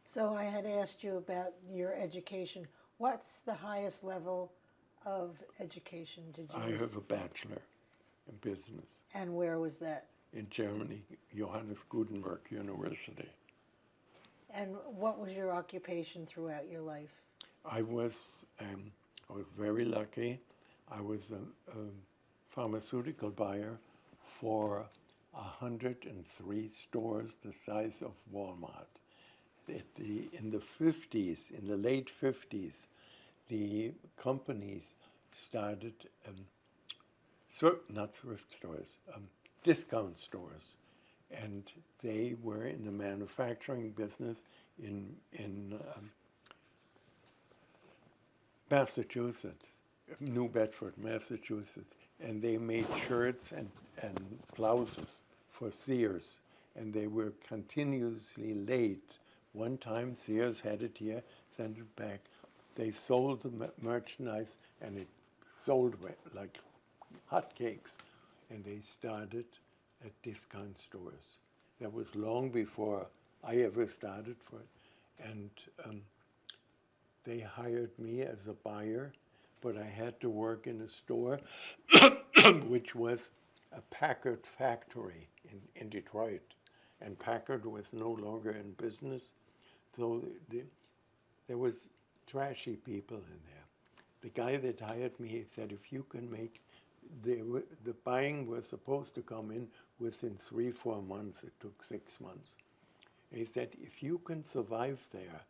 so I had asked you about your education. What's the highest level of education did you I have a bachelor in business. And where was that? In Germany, Johannes Gutenberg University. And what was your occupation throughout your life? I was very lucky. I was a pharmaceutical buyer for 103 stores the size of Walmart. In the 50s, in the late 50s, the companies started, not thrift stores, discount stores. And they were in the manufacturing business in Massachusetts, New Bedford, Massachusetts. And they made shirts and blouses for Sears. And they were continuously late. One time Sears had it here, sent it back. They sold the merchandise and it sold like hotcakes. And they started at discount stores. That was long before I ever started for it. And they hired me as a buyer, but I had to work in a store which was a Packard factory in Detroit. And Packard was no longer in business. So there was trashy people in there. The guy that hired me, he said, if you can make, the buying was supposed to come in within 3-4 months. It took 6 months. He said, if you can survive there,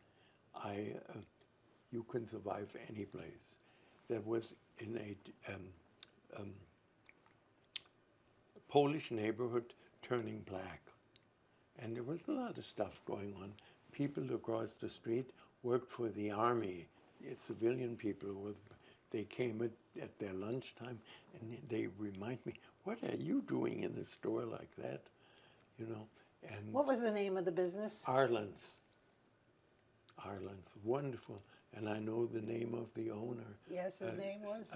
you can survive any place. That was in a Polish neighborhood turning black. And there was a lot of stuff going on. People across the street worked for the army. Civilian people, they came at their lunchtime and they remind me, what are you doing in a store like that? You know. And what was the name of the business? Arlen's. Ireland. It's wonderful. And I know the name of the owner. Yes, his name was?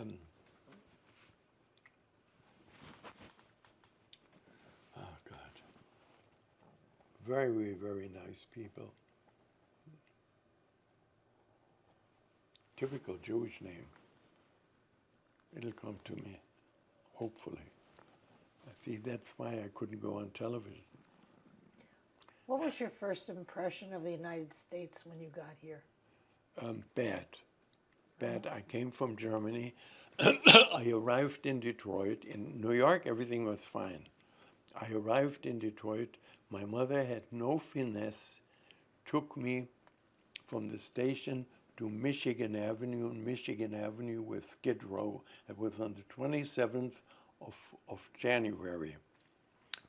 Oh, God. Very, very nice people. Typical Jewish name. It'll come to me, hopefully. See, that's why I couldn't go on television. What was your first impression of the United States when you got here? Bad. Bad. I came from Germany. I arrived in Detroit. In New York, everything was fine. I arrived in Detroit. My mother had no finesse, took me from the station to Michigan Avenue. Michigan Avenue with Skid Row. It was on the 27th of January.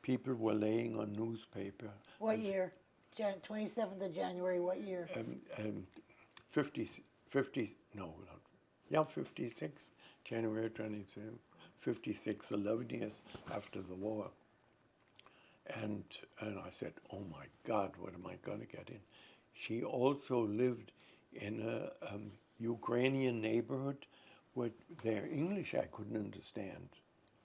People were laying on newspaper. What year? 27th of January, what year? 56, January 27, 56, 11 years after the war. And I said, oh my God, what am I going to get in? She also lived in a Ukrainian neighborhood where their English I couldn't understand.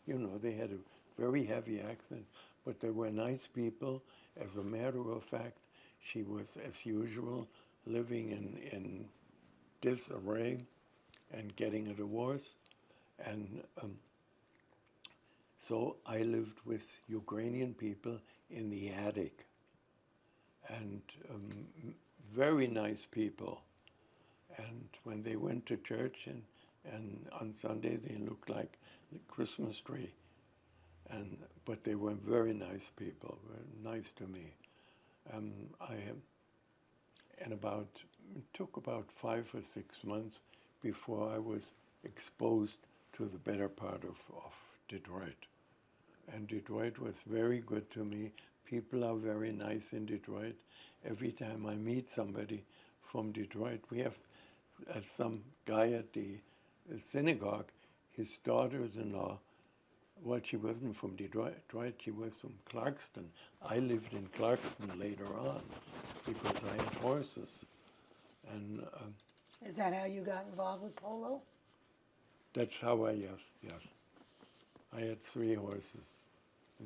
You know, they had a very heavy accent, but they were nice people. As a matter of fact, she was, as usual, living in disarray and getting a divorce. And so I lived with Ukrainian people in the attic. And very nice people. And when they went to church and on Sunday, they looked like the Christmas tree. But they were very nice people, very nice to me. It took about 5 or 6 months before I was exposed to the better part of Detroit. And Detroit was very good to me. People are very nice in Detroit. Every time I meet somebody from Detroit, we have some guy at the synagogue, his daughters-in-law, well, she wasn't from Detroit, she was from Clarkston. I lived in Clarkston later on because I had horses. And is that how you got involved with polo? that's how yes. I had 3 horses.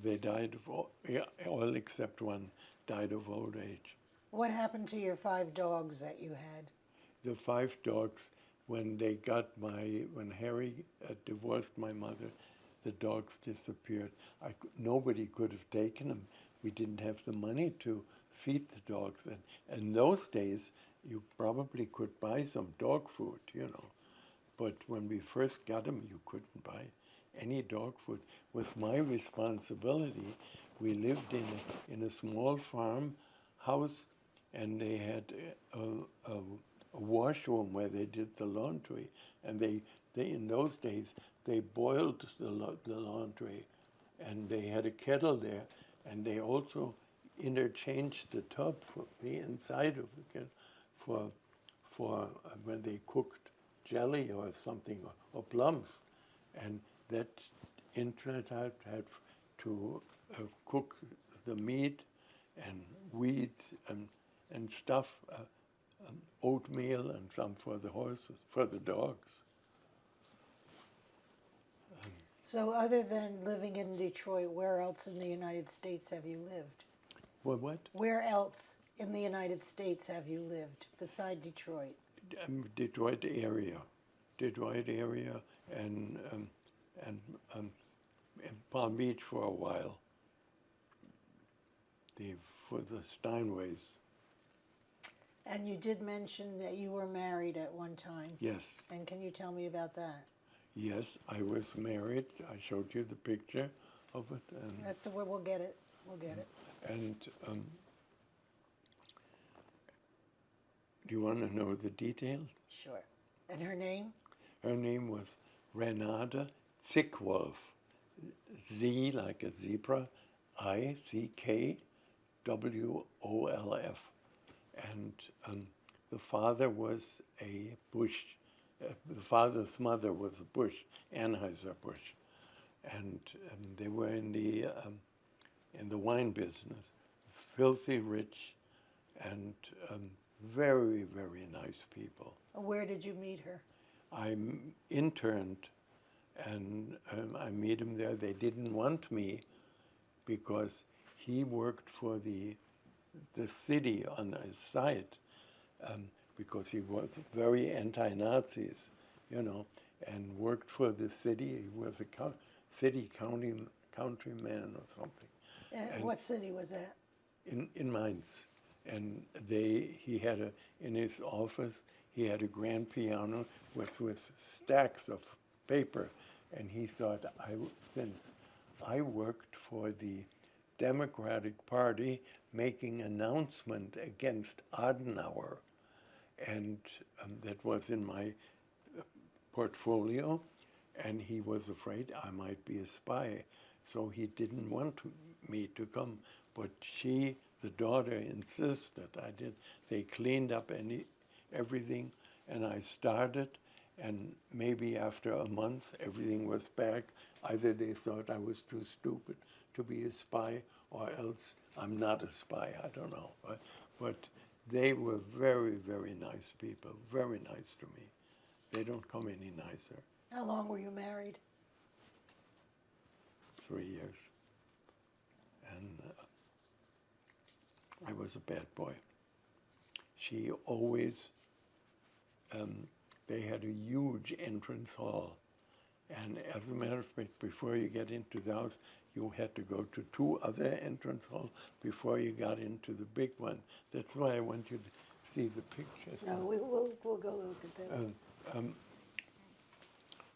They died of, all except one died of old age. What happened to your 5 dogs that you had? The 5 dogs, when Harry divorced my mother, the dogs disappeared. Nobody could have taken them. We didn't have the money to feed the dogs. And in those days, you probably could buy some dog food, you know. But when we first got them, you couldn't buy any dog food. With my responsibility, we lived in a small farm house, and they had a washroom where they did the laundry. And they in those days, they boiled the laundry, and they had a kettle there, and they also interchanged the tub for the inside of the kettle for when they cooked jelly or something or plums, and that inside had to cook the meat and wheat and stuff, oatmeal and some for the horses, for the dogs. So other than living in Detroit, where else in the United States have you lived? What? Where else in the United States have you lived beside Detroit? Detroit area, and Palm Beach for a while. For the Steinways. And you did mention that you were married at one time. Yes. And can you tell me about that? Yes, I was married. I showed you the picture of it. And that's the way we'll get it. We'll get it. And do you want to know the details? Sure. And her name? Her name was Renata Zickwolf. Z like a zebra, I-C-K-W-O-L-F. And the father was a Bush. The father's mother was a Bush, Anheuser-Busch. And they were in the wine business, filthy rich and Very, very nice people. Where did you meet her? I interned, and I met him there. They didn't want me because he worked for the city on his site, because he was very anti-Nazis, you know, and worked for the city. He was a city countryman or something. And what city was that? In Mainz. And he had in his office, he had a grand piano with stacks of paper. And he thought, since I worked for the Democratic Party making announcement against Adenauer, and that was in my portfolio, and he was afraid I might be a spy, so he didn't want me to come. But she, the daughter, insisted I did. They cleaned up everything, and I started, and maybe after a month, everything was back. Either they thought I was too stupid to be a spy, or else I'm not a spy, I don't know. But they were very, very nice people, very nice to me. They don't come any nicer. How long were you married? 3 years. And I was a bad boy. She always, they had a huge entrance hall. And as a matter of fact, before you get into the house, you had to go to 2 other entrance halls before you got into the big one. That's why I want you to see the pictures. No, we'll go look at that.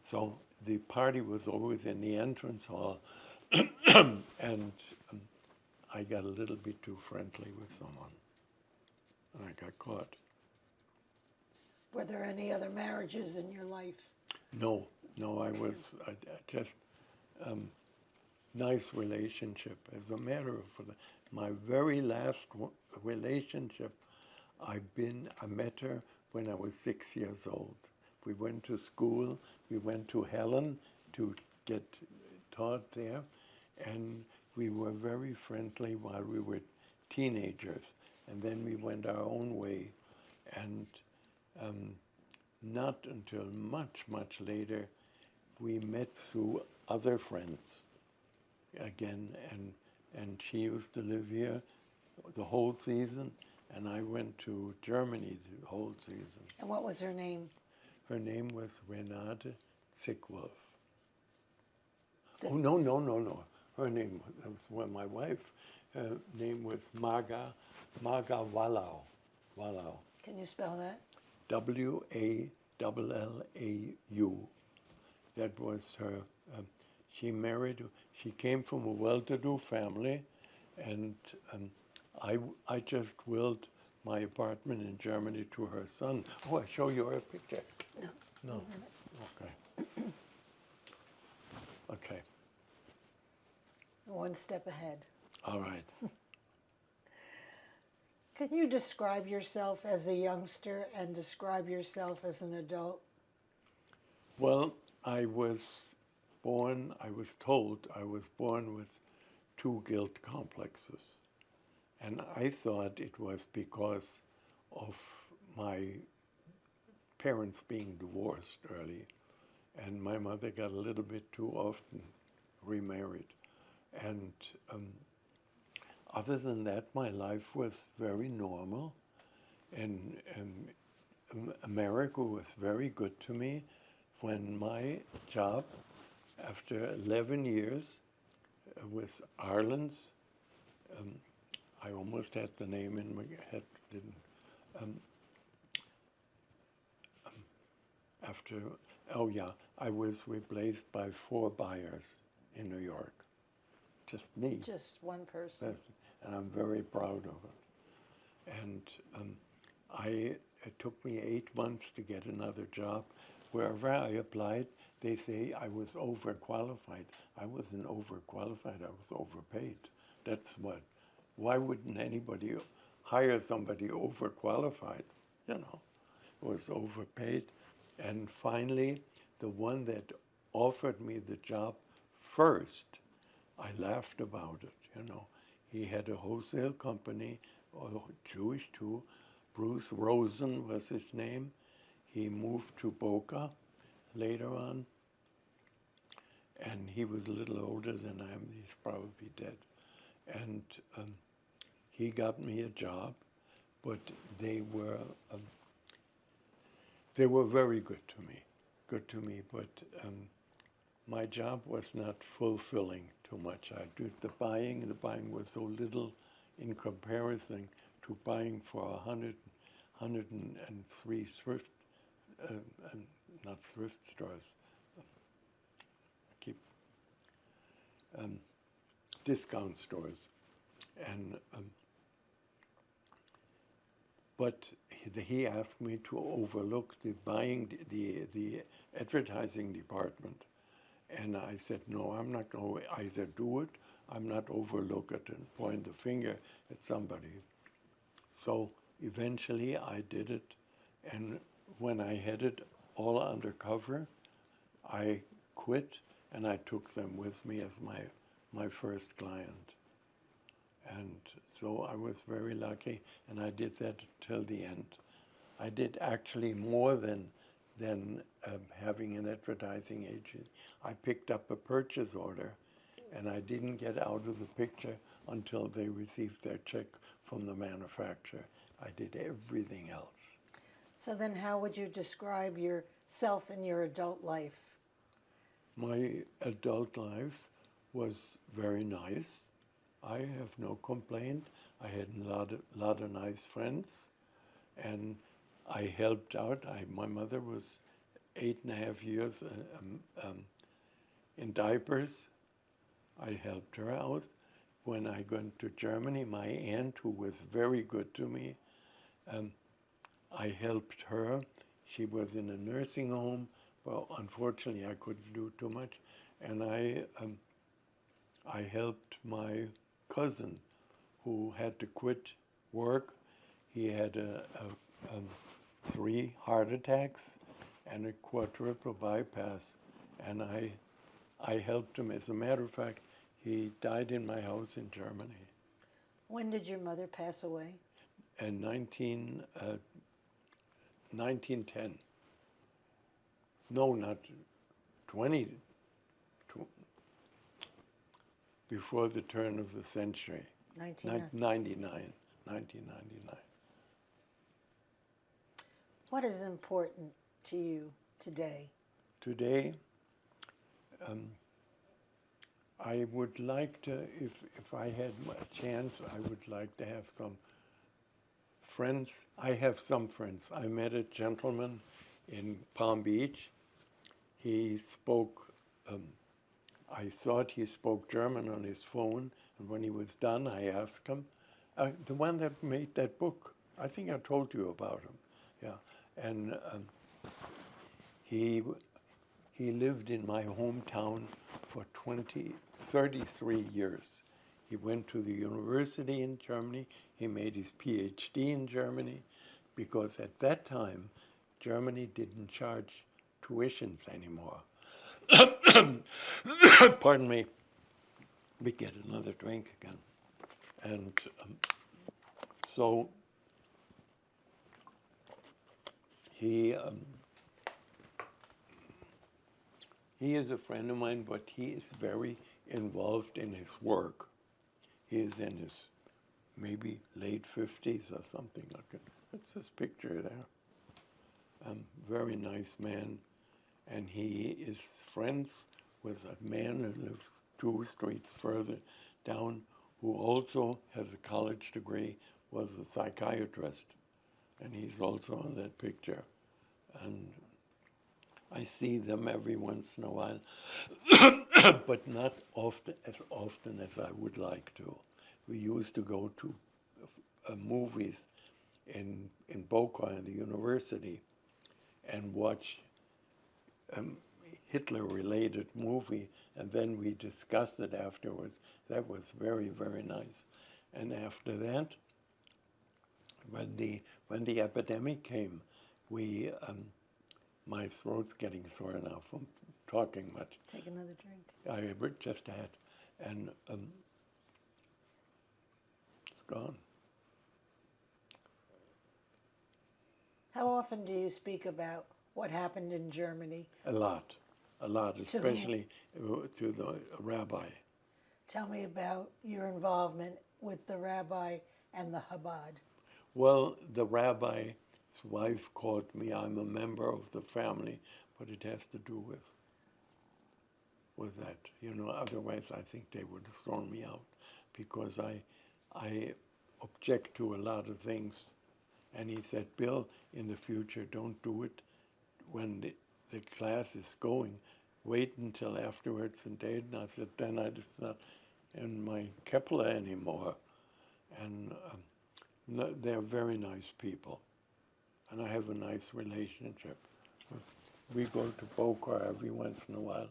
So the party was always in the entrance hall, and I got a little bit too friendly with someone, and I got caught. Were there any other marriages in your life? No, I just nice relationship. As a matter of my very last relationship, I met her when I was 6 years old. We went to school. We went to Helen to get taught there, and we were very friendly while we were teenagers. And then we went our own way, and not until much, much later, we met through other friends again, and she used to live here the whole season, and I went to Germany the whole season. And what was her name? Her name was Renate Zickwolf. Oh, no. Her name was my wife. Her name was Marga Wallau. Can you spell that? Wallau. That was her. She came from a well-to-do family, and I just willed my apartment in Germany to her son. Oh, I show you her picture. No. Okay. Okay. One step ahead. All right. Can you describe yourself as a youngster and describe yourself as an adult? Well, I was told I was born with 2 guilt complexes. And I thought it was because of my parents being divorced early. And my mother got a little bit too often remarried. And other than that, my life was very normal. And America was very good to me. When my job, after 11 years with Ireland's, I almost had the name in my head, didn't. I was replaced by 4 buyers in New York. Just me. Just one person. And I'm very proud of it. And it took me 8 months to get another job. Wherever I applied, they say I was overqualified. I wasn't overqualified, I was overpaid. That's what. Why wouldn't anybody hire somebody overqualified? You know, it was overpaid. And finally, the one that offered me the job first, I laughed about it, you know. He had a wholesale company, Jewish too, Bruce Rosen was his name. He moved to Boca later on, and he was a little older than I am. He's probably dead. And he got me a job, but they were very good to me, but my job was not fulfilling too much. I did the buying was so little in comparison to buying for 103 thrift, not thrift stores, discount stores. And but he asked me to overlook the the advertising department. And I said, no, I'm not going to either do it, I'm not overlook it and point the finger at somebody. So eventually I did it, and when I had it all undercover, I quit and I took them with me as my first client. And so I was very lucky, and I did that till the end. I did actually more than having an advertising agent. I picked up a purchase order, and I didn't get out of the picture until they received their check from the manufacturer. I did everything else. So then how would you describe yourself in your adult life? My adult life was very nice. I have no complaint. I had a lot of nice friends, and I helped out. My mother was 8.5 years in diapers. I helped her out. When I went to Germany, my aunt, who was very good to me, I helped her. She was in a nursing home. Well, unfortunately, I couldn't do too much. And I helped my cousin, who had to quit work. He had 3 heart attacks and a quadruple bypass, and I helped him. As a matter of fact, he died in my house in Germany. When did your mother pass away? In 1910. No, not 20, before the turn of the century. 1999. What is important to you today? Today, I would like to, if I had a chance, I would like to have some friends. I have some friends. I met a gentleman in Palm Beach. He spoke, I thought he spoke German on his phone, and when he was done, I asked him. The one that made that book, I think I told you about him, yeah. And he lived in my hometown for 33 years. He went to the university in Germany. He made his PhD in Germany, because at that time, Germany didn't charge tuitions anymore. Pardon me. We get another drink again. And so he is a friend of mine, but he is very involved in his work. He is in his maybe late 50s or something like it. That's his picture there. Very nice man. And he is friends with a man who lives 2 streets further down, who also has a college degree, was a psychiatrist. And he's also on that picture. And I see them every once in a while, but not often as I would like to. We used to go to movies in Boca, in the university, and watch Hitler-related movie, and then we discussed it afterwards. That was very, very nice. And after that, when the epidemic came, we my throat's getting sore now from talking much. Take another drink. I just had, and it's gone. often do you speak about what happened in Germany? A lot, especially to the rabbi. Tell me about your involvement with the rabbi and the Chabad. Well, the rabbi's wife called me. I'm a member of the family, but it has to do with that. You know, otherwise I think they would have thrown me out because I object to a lot of things. And he said, Bill, in the future, don't do it when the class is going. Wait until afterwards and date. And I said, then it's not in my Kepler anymore. And they're very nice people. And I have a nice relationship. We go to Boca every once in a while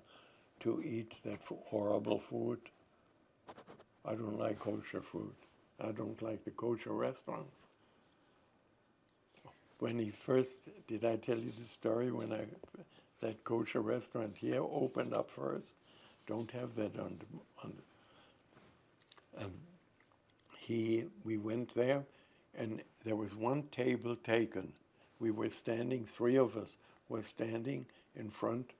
to eat that horrible food. I don't like kosher food. I don't like the kosher restaurants. When he first, did I tell you the story when that kosher restaurant here opened up first? Don't have that on we went there, and there was one table taken. We were standing, three of us were standing in front.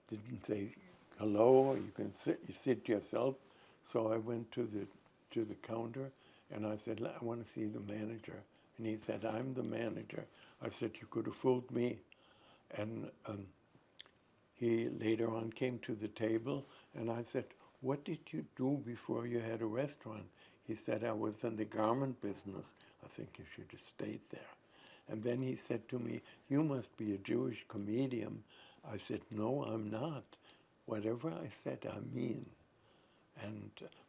Didn't say hello, you can sit yourself. So I went to the counter, and I said, I want to see the manager. And he said, I'm the manager. I said, you could have fooled me. And he later on came to the table, and I said, what did you do before you had a restaurant? He said, I was in the garment business. I think you should have stayed there. And then he said to me, you must be a Jewish comedian. I said, no, I'm not. Whatever I said, I mean.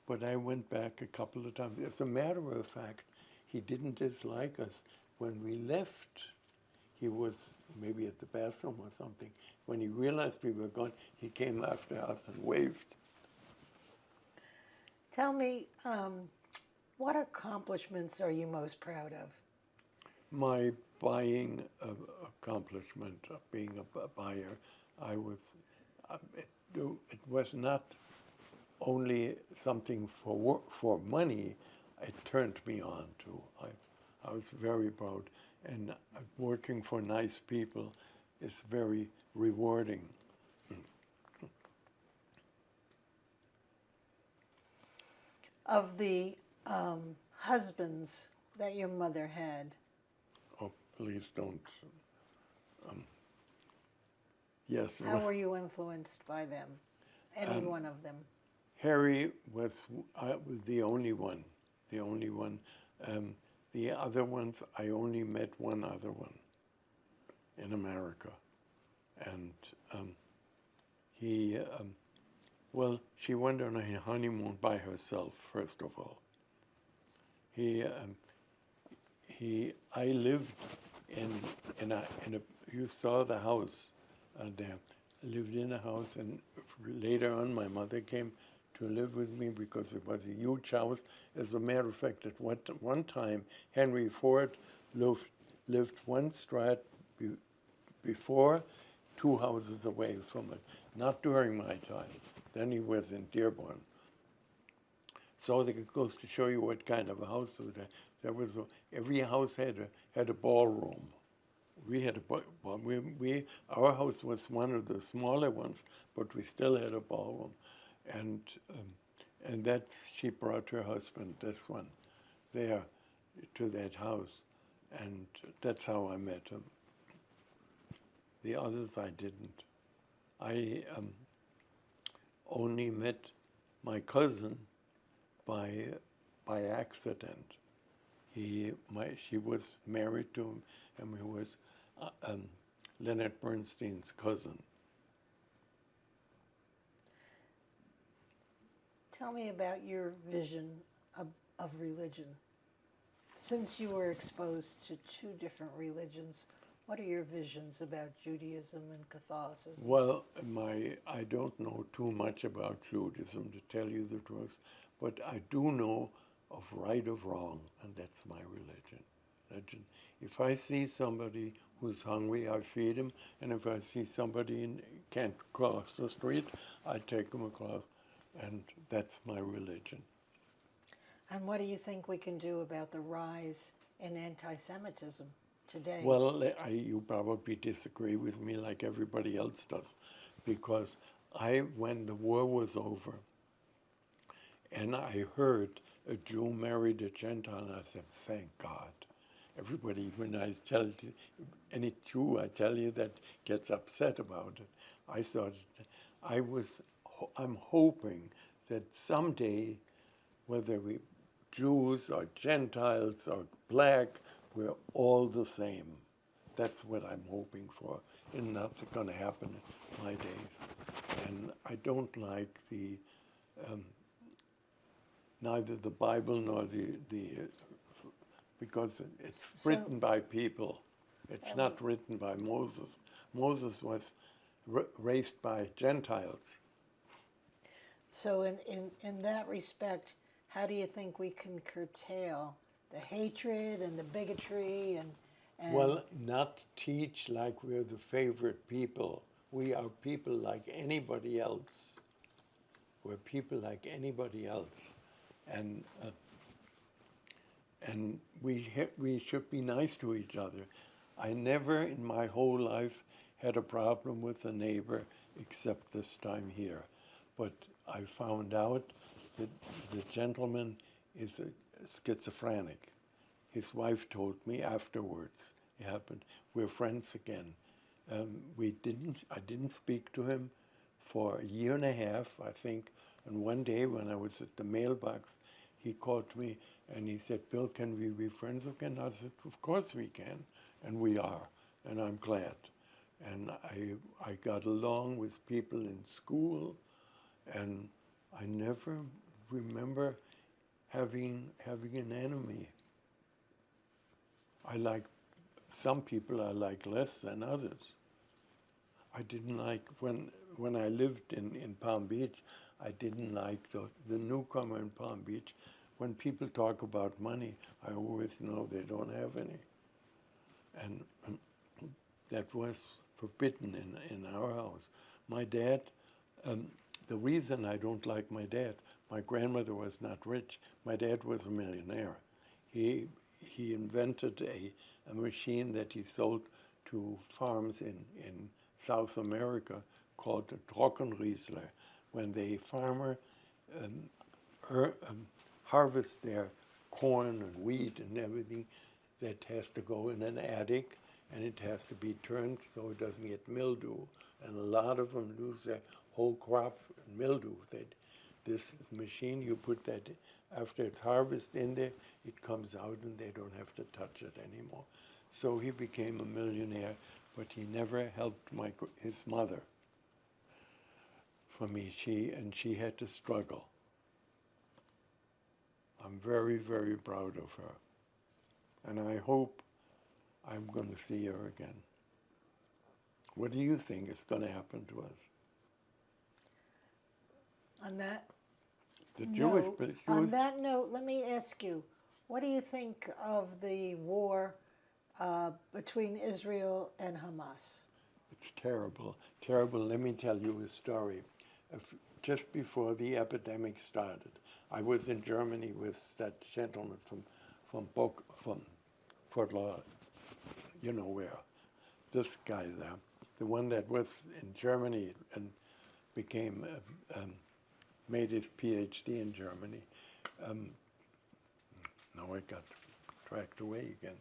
But I went back a couple of times. As a matter of fact, he didn't dislike us. When we left, he was maybe at the bathroom or something. When he realized we were gone, he came after us and waved. Tell me, what accomplishments are you most proud of? My buying accomplishment of being a buyer, it was not only something for money. It turned me on to. I was very proud, and working for nice people is very rewarding. Of the husbands that your mother had, Oh, please don't. Yes. how were you influenced by them? Any one of them? Harry was the only one. The only one. The other ones, I only met one other one in America. And well, she went on a honeymoon by herself, first of all. I lived in a, you saw the house there. I lived in a house, and later on my mother came to live with me because it was a huge house. As a matter of fact, at one time, Henry Ford lived one strat before, 2 houses away from it. Not during my time. Then he was in Dearborn. So it goes to show you what kind of a house it was. There was every house had a ballroom. We had our house was one of the smaller ones, but we still had a ballroom, and she brought her husband, this one, there, to that house, and that's how I met him. The others I didn't. I only met my cousin by accident. She was married to him, and he was Leonard Bernstein's cousin. Tell me about your vision of religion. Since you were exposed to 2 different religions, what are your visions about Judaism and Catholicism? Well, I don't know too much about Judaism, to tell you the truth, but I do know of right or wrong, and that's my religion. If I see somebody who's hungry, I feed him, and if I see somebody can't cross the street, I take him across, and that's my religion. And what do you think we can do about the rise in anti-Semitism today? Well, you probably disagree with me like everybody else does, because when the war was over, and I heard a Jew married a Gentile, and I said, thank God. Everybody, when I tell any Jew, I tell you that gets upset about it. I thought, I'm hoping that someday, whether we Jews or Gentiles or black, we're all the same. That's what I'm hoping for, and that's going to happen in my days. And I don't like neither the Bible nor because it's written by people. It's not written by Moses. Moses was raised by Gentiles. So in that respect, how do you think we can curtail the hatred and the bigotry and Well, not teach like we're the favorite people. We are people like anybody else. We're people like anybody else. And we should be nice to each other. I never in my whole life had a problem with a neighbor except this time here. But I found out that the gentleman is a schizophrenic. His wife told me afterwards. It happened. We're friends again. I didn't speak to him for a year and a half, I think. And one day when I was at the mailbox, he called me and he said, Bill, can we be friends again? I said, of course we can. And we are. And I'm glad. And I got along with people in school. And I never remember having an enemy. I like some people I like less than others. I didn't like, when I lived in Palm Beach, I didn't like the newcomer in Palm Beach. When people talk about money, I always know they don't have any. And that was forbidden in our house. My dad, the reason I don't like my dad, my grandmother was not rich. My dad was a millionaire. He invented a machine that he sold to farms in South America called a Trockenriesler. When the farmer harvests their corn and wheat and everything, that has to go in an attic, and it has to be turned so it doesn't get mildew. And a lot of them lose their whole crop in mildew. This machine, you put that, after it's harvested in there, it comes out and they don't have to touch it anymore. So he became a millionaire, but he never helped his mother for me. She had to struggle. I'm very, very proud of her. And I hope I'm going to see her again. What do you think is going to happen to us? On that The note, Jewish. on that note, let me ask you, what do you think of the war between Israel and Hamas? It's terrible, terrible. Let me tell you a story. Just before the epidemic started, I was in Germany with that gentleman from Fort Lauderdale, you know where. This guy there, the one that was in Germany and became made his PhD in Germany. Now I got tracked away again.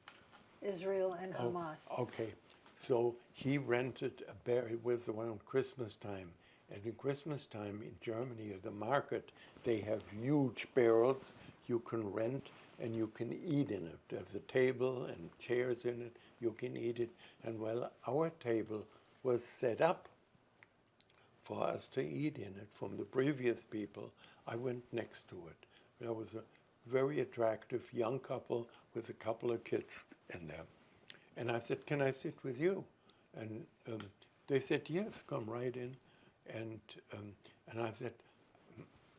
Israel and Hamas. Okay, so he rented a bear. It was around Christmas time. And in Christmas time in Germany, at the market, they have huge barrels you can rent and you can eat in it. There's a table and chairs in it. You can eat it. And while our table was set up for us to eat in it from the previous people, I went next to it. There was a very attractive young couple with a couple of kids in there. And I said, can I sit with you? And they said, yes, come right in. And I said,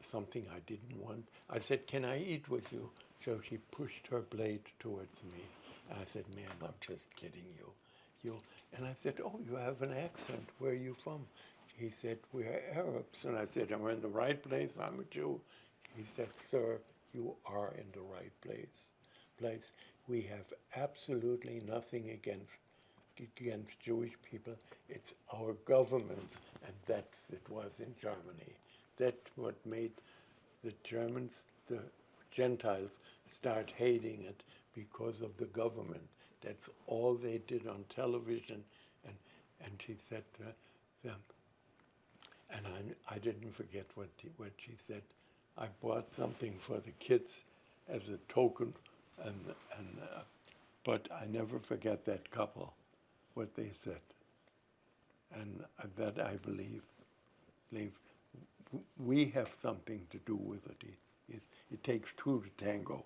something I didn't want. I said, can I eat with you? So she pushed her plate towards me. And I said, ma'am, I'm just kidding you. And I said, oh, you have an accent. Where are you from? He said, we're Arabs. And I said, am I in the right place? I'm a Jew. He said, sir, you are in the right place. place. We have absolutely nothing against Jewish people. It's our governments, and that's it was in Germany. That's what made the Germans, the Gentiles, start hating it because of the government. That's all they did on television. And she said to them, and I didn't forget what she said. I bought something for the kids as a token, but I never forget that couple, what they said. And that I believe we have something to do with it. It takes two to tango.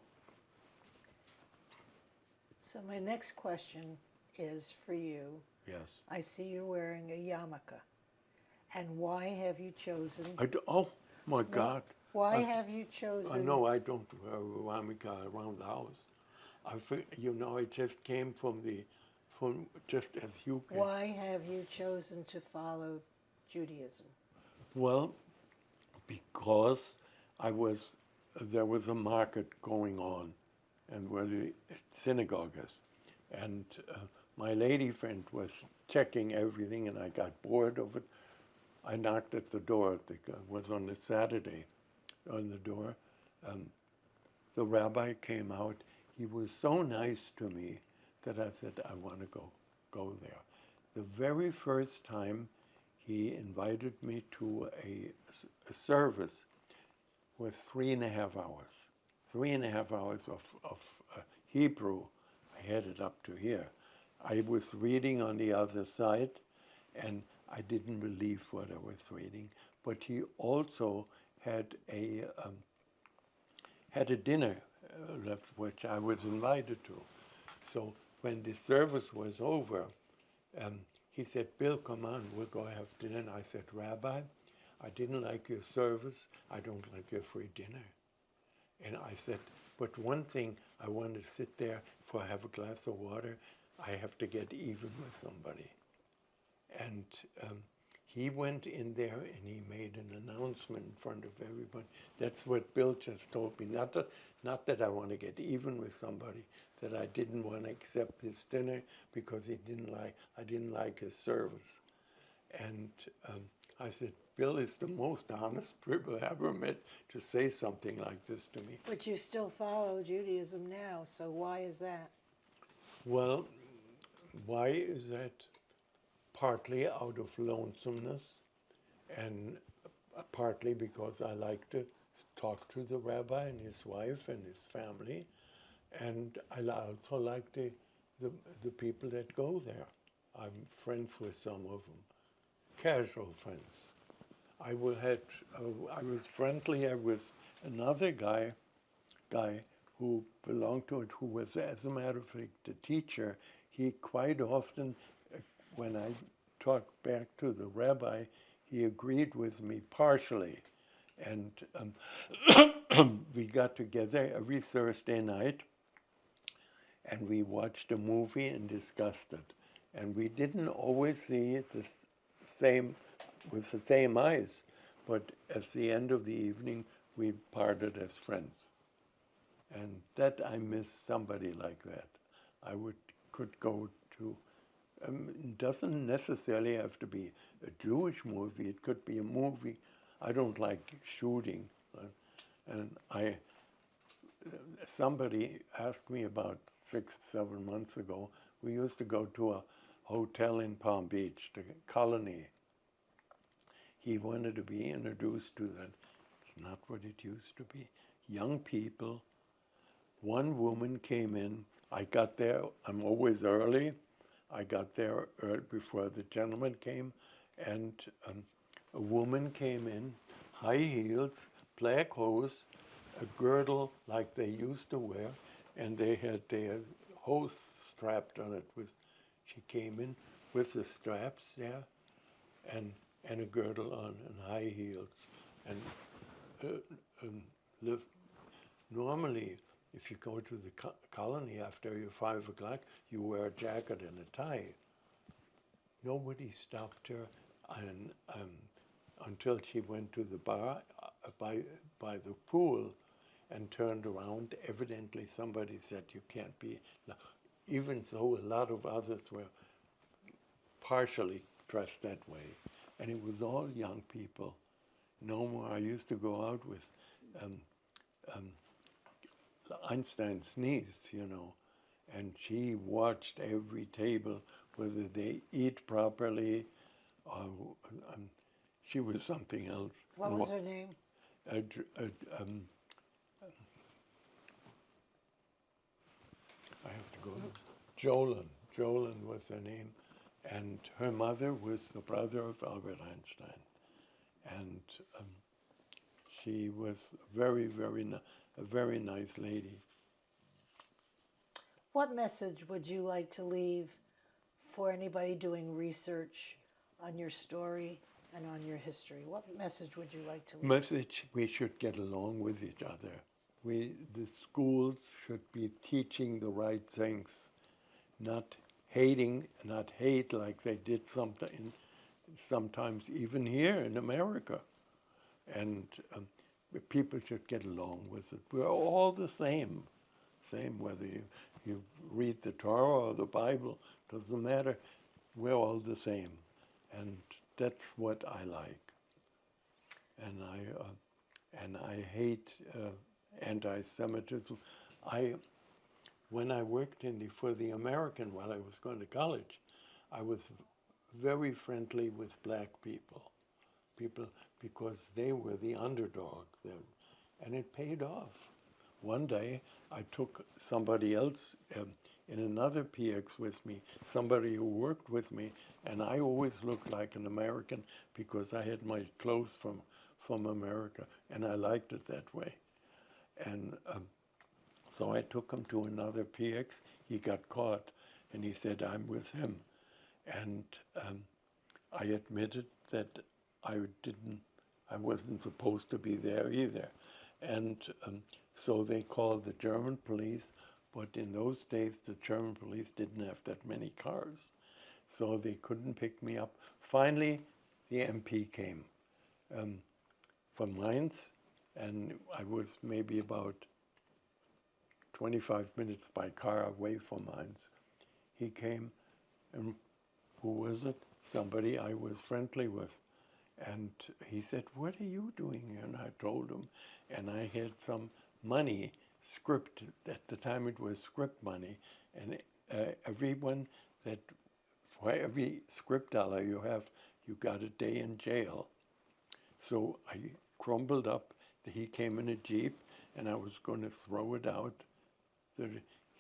So my next question is for you. Yes. I see you're wearing a yarmulke. And why have you chosen... Oh, my God. Why have you chosen... No, I don't wear a yarmulke around the house. It just came from just as you came. Why have you chosen to follow Judaism? Well, because there was a market going on, and where the synagogue is. And my lady friend was checking everything, and I got bored of it. I knocked at the door. It was on a Saturday on the door. The rabbi came out. He was so nice to me that I said, I want to go there. The very first time he invited me to a service was 3.5 hours. 3.5 hours of Hebrew. I had it up to here. I was reading on the other side, and I didn't believe what I was reading. But he also had a dinner left, which I was invited to. So when the service was over, he said, Bill, come on, we'll go have dinner. And I said, Rabbi, I didn't like your service. I don't like your free dinner. And I said, but one thing, I want to sit there, if I have a glass of water, I have to get even with somebody. And he went in there and he made an announcement in front of everybody. That's what Bill just told me. Not that I want to get even with somebody, that I didn't want to accept his dinner because I didn't like his service. And I said, Bill is the most honest people I ever met to say something like this to me. But you still follow Judaism now, so why is that? Well, why is that? Partly out of lonesomeness, and partly because I like to talk to the rabbi and his wife and his family, and I also like the people that go there. I'm friends with some of them, casual friends. I was friendly with another guy who belonged to it, who was, as a matter of fact, the teacher. He quite often, when I talked back to the rabbi, he agreed with me partially. And we got together every Thursday night, and we watched a movie and discussed it. And we didn't always see it with the same eyes, but at the end of the evening, we parted as friends. And that I miss somebody like that. I could go to. It doesn't necessarily have to be a Jewish movie. It could be a movie. I don't like shooting. And somebody asked me about 6, 7 months ago, we used to go to a hotel in Palm Beach, the Colony. He wanted to be introduced to that. It's not what it used to be. Young people. One woman came in. I got there. I'm always early. I got there before the gentleman came, and a woman came in, high heels, black hose, a girdle like they used to wear, and they had their hose strapped on it. She came in with the straps there, and a girdle on, and high heels, and normally, if you go to the Colony after your 5 o'clock, you wear a jacket and a tie. Nobody stopped her until she went to the bar by the pool, and turned around. Evidently somebody said you can't be, even though a lot of others were partially dressed that way. And it was all young people. No more. I used to go out with Einstein's niece, you know, and she watched every table, whether they eat properly, or she was something else. What was her name? I have to go. Jolin. Jolin was her name. And her mother was the brother of Albert Einstein. And she was a very nice lady. What message would you like to leave for anybody doing research on your story and on your history? What message would you like to leave? Message: we should get along with each other. The schools should be teaching the right things, not hate like they did sometimes even here in America. And people should get along with it. We're all the same whether you read the Torah or the Bible, doesn't matter. We're all the same. And that's what I like. And I hate anti-Semitism. When I worked for the American while I was going to college, I was very friendly with black people because they were the underdog, and it paid off. One day, I took somebody else in another PX with me, somebody who worked with me, and I always looked like an American because I had my clothes from America, and I liked it that way. And so I took him to another PX. He got caught, and he said, I'm with him. And I admitted that I wasn't supposed to be there either. And so they called the German police, but in those days, the German police didn't have that many cars, so they couldn't pick me up. Finally, the MP came from Mainz, and I was maybe about 25 minutes by car away from Mainz. He came, and who was it? Somebody I was friendly with. And he said, what are you doing here? And I told him, and I had some money, script, at the time it was script money, and everyone that, for every script dollar you have, you got a day in jail. So I crumbled up, he came in a Jeep, and I was going to throw it out.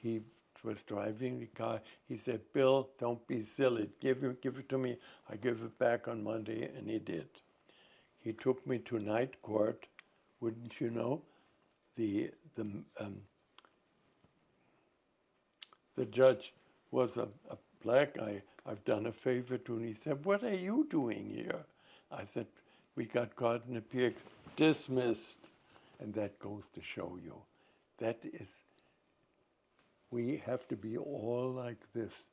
He was driving the car. He said, Bill, don't be silly. Give it to me. I give it back on Monday, and he did. He took me to night court. Wouldn't you know? The judge was a black guy. I've done a favor to him. He said, what are you doing here? I said, we got caught in a PX. Dismissed. And that goes to show you. That is, we have to be all like this.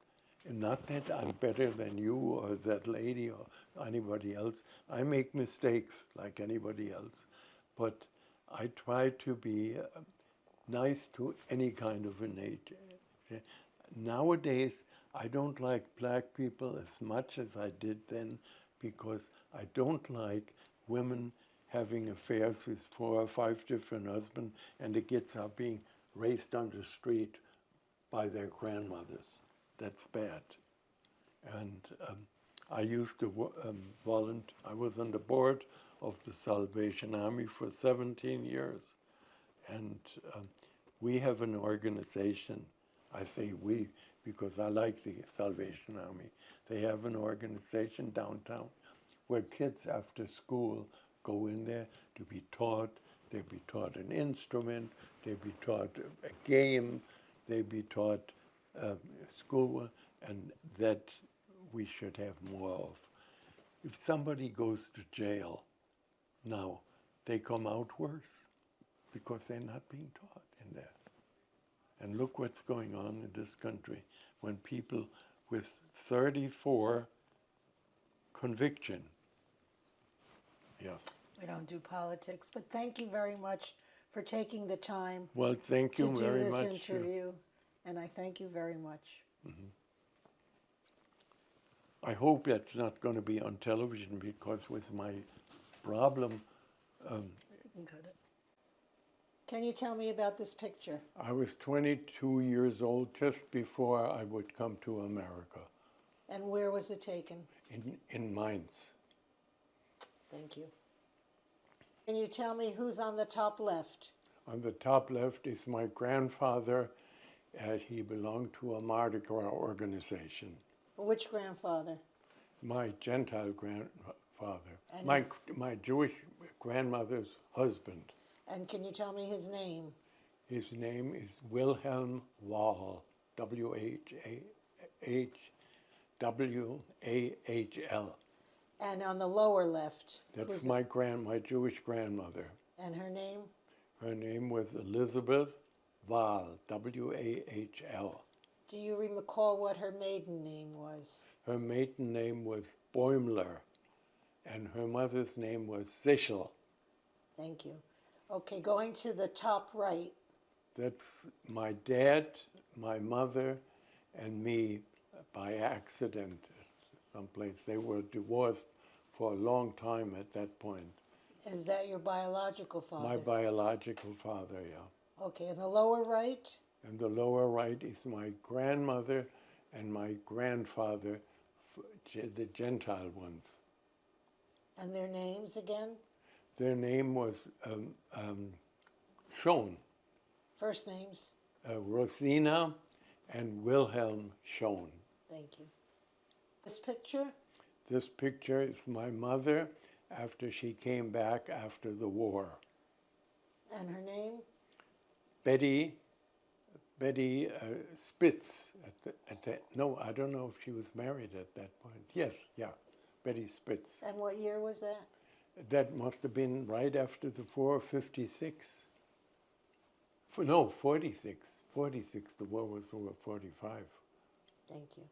And not that I'm better than you or that lady or anybody else. I make mistakes like anybody else. But I try to be nice to any kind of a nature. Nowadays, I don't like black people as much as I did then because I don't like women having affairs with 4 or 5 different husbands, and the kids are being raised on the street by their grandmothers. That's bad. And I used to volunteer. I was on the board of the Salvation Army for 17 years. And we have an organization. I say we because I like the Salvation Army. They have an organization downtown where kids after school go in there to be taught. They'd be taught an instrument. They'd be taught a game. They'd be taught schoolwork, and that we should have more of. If somebody goes to jail now, they come out worse because they're not being taught in there. And look what's going on in this country when people with 34 conviction. Yes. We don't do politics, but thank you very much for taking the time Well, thank to you do very this much. interview, and I thank you very much. I hope that's not going to be on television because with my problem, You can cut it. Can you tell me about this picture? I was 22 years old just before I would come to America And where was it taken? in Mainz. Thank you. Can you tell me who's on the top left? On the top left is my grandfather. He belonged to a Mardi Gras organization. Which grandfather? My Gentile grandfather, And my Jewish grandmother's husband. And can you tell me his name? His name is Wilhelm Wahl, W-H-W-A-H-L. And on the lower left? That's my Jewish grandmother. And her name? Her name was Elizabeth Wahl, W-A-H-L. Do you recall what her maiden name was? Her maiden name was Bäumler, and her mother's name was Sichel. Thank you. Okay, going to the top right. That's my dad, my mother, and me by accident someplace. They were divorced for a long time at that point. Is that your biological father? My biological father, yeah. Okay, and the lower right? And the lower right is my grandmother and my grandfather, the Gentile ones. And their names again? Their name was Schon, First names? Rosina and Wilhelm Schon. Thank you. This picture? This picture is my mother after she came back after the war. And her name? Betty Spitz. No, I don't know if she was married at that point. Yes, yeah, Betty Spitz. And what year was that? That must have been right after the war, 56. No, 46. 46, the war was over 45. Thank you.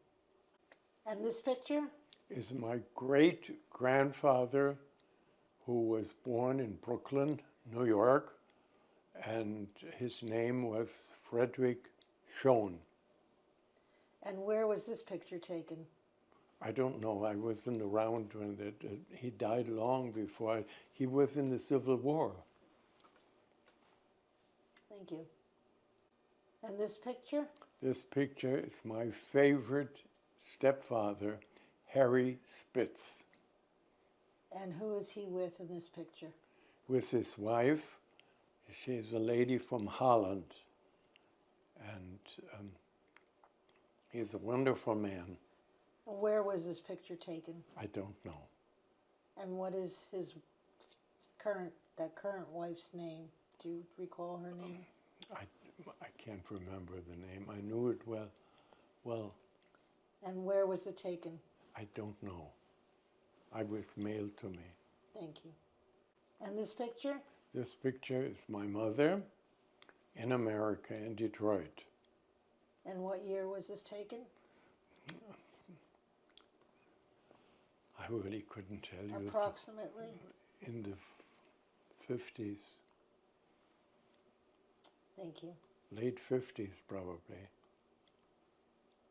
And this picture? Is my great-grandfather who was born in Brooklyn, New York, and his name was Frederick Schon. And where was this picture taken? I don't know. I wasn't around when he died long before. He was in the Civil War. Thank you. And this picture? This picture is my favorite stepfather, Harry Spitz. And who is he with in this picture? With his wife. She's a lady from Holland. And he's a wonderful man. Where was this picture taken? I don't know. And what is his current wife's name? Do you recall her name? I can't remember the name. I knew it well. And where was it taken? I don't know. It was mailed to me. Thank you. And this picture? This picture is my mother in America, in Detroit. And what year was this taken? I really couldn't tell you. Approximately? In the 50s. Thank you. Late 50s, probably.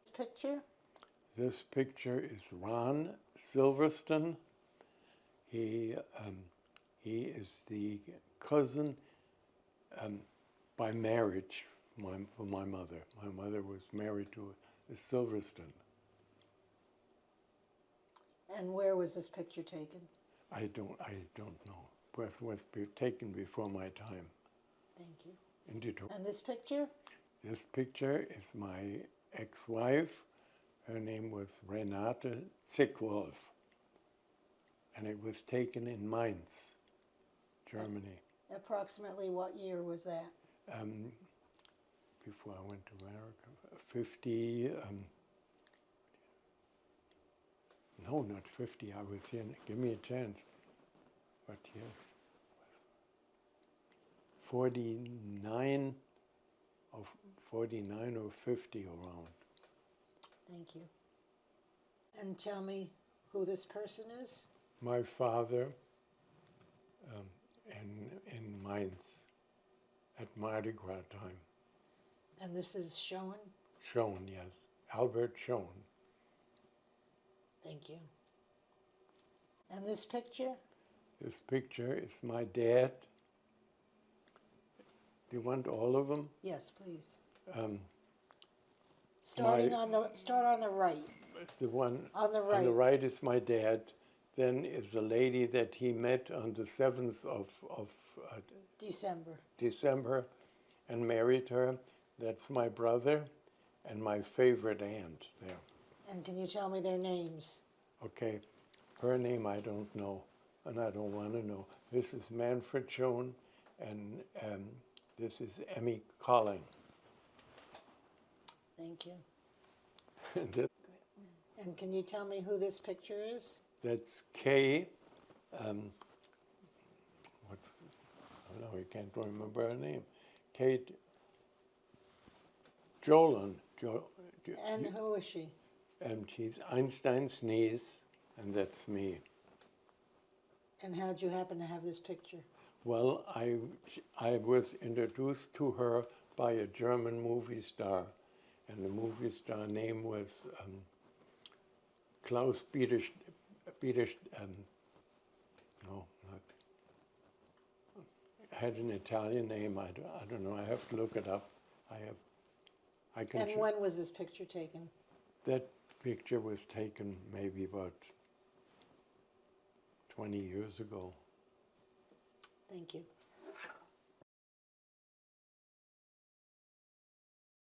This picture? This picture is Ron Silverstein. He is the cousin by marriage for my mother. My mother was married to a Silverstein. And where was this picture taken? I don't know. It was taken before my time. Thank you. In Detroit. And this picture? This picture is my ex-wife. Her name was Renate Zickwolf. And it was taken in Mainz, Germany. Approximately what year was that? Before I went to America, 50, no, not 50, I was here, give me a chance. What year? 49 or 50 around. Thank you. And tell me who this person is? My father in Mainz. at Mardi Gras time. And this is Schon? Schon, yes. Albert Schon. Thank you. And this picture? This picture is my dad. Do you want all of them? Yes, please. Start on the right. The one On the right. on the right is my dad. Then is the lady that he met on the 7th of December and married her. That's my brother and my favorite aunt there. And can you tell me their names? Okay, her name I don't know, and I don't want to know. This is Manfred Schon, and this is Emmy Colling. Thank you. And And can you tell me who this picture is? that's Kay. What's? Oh no, I can't remember her name. Kate Jolan. And who is she? And she's Einstein's niece, and that's me. And how'd you happen to have this picture? Well, I was introduced to her by a German movie star, and the movie star name was Klaus Biedisch, no, not, had an Italian name. I don't know. I have to look it up. I can. And when was this picture taken? That picture was taken maybe about 20 years ago. Thank you.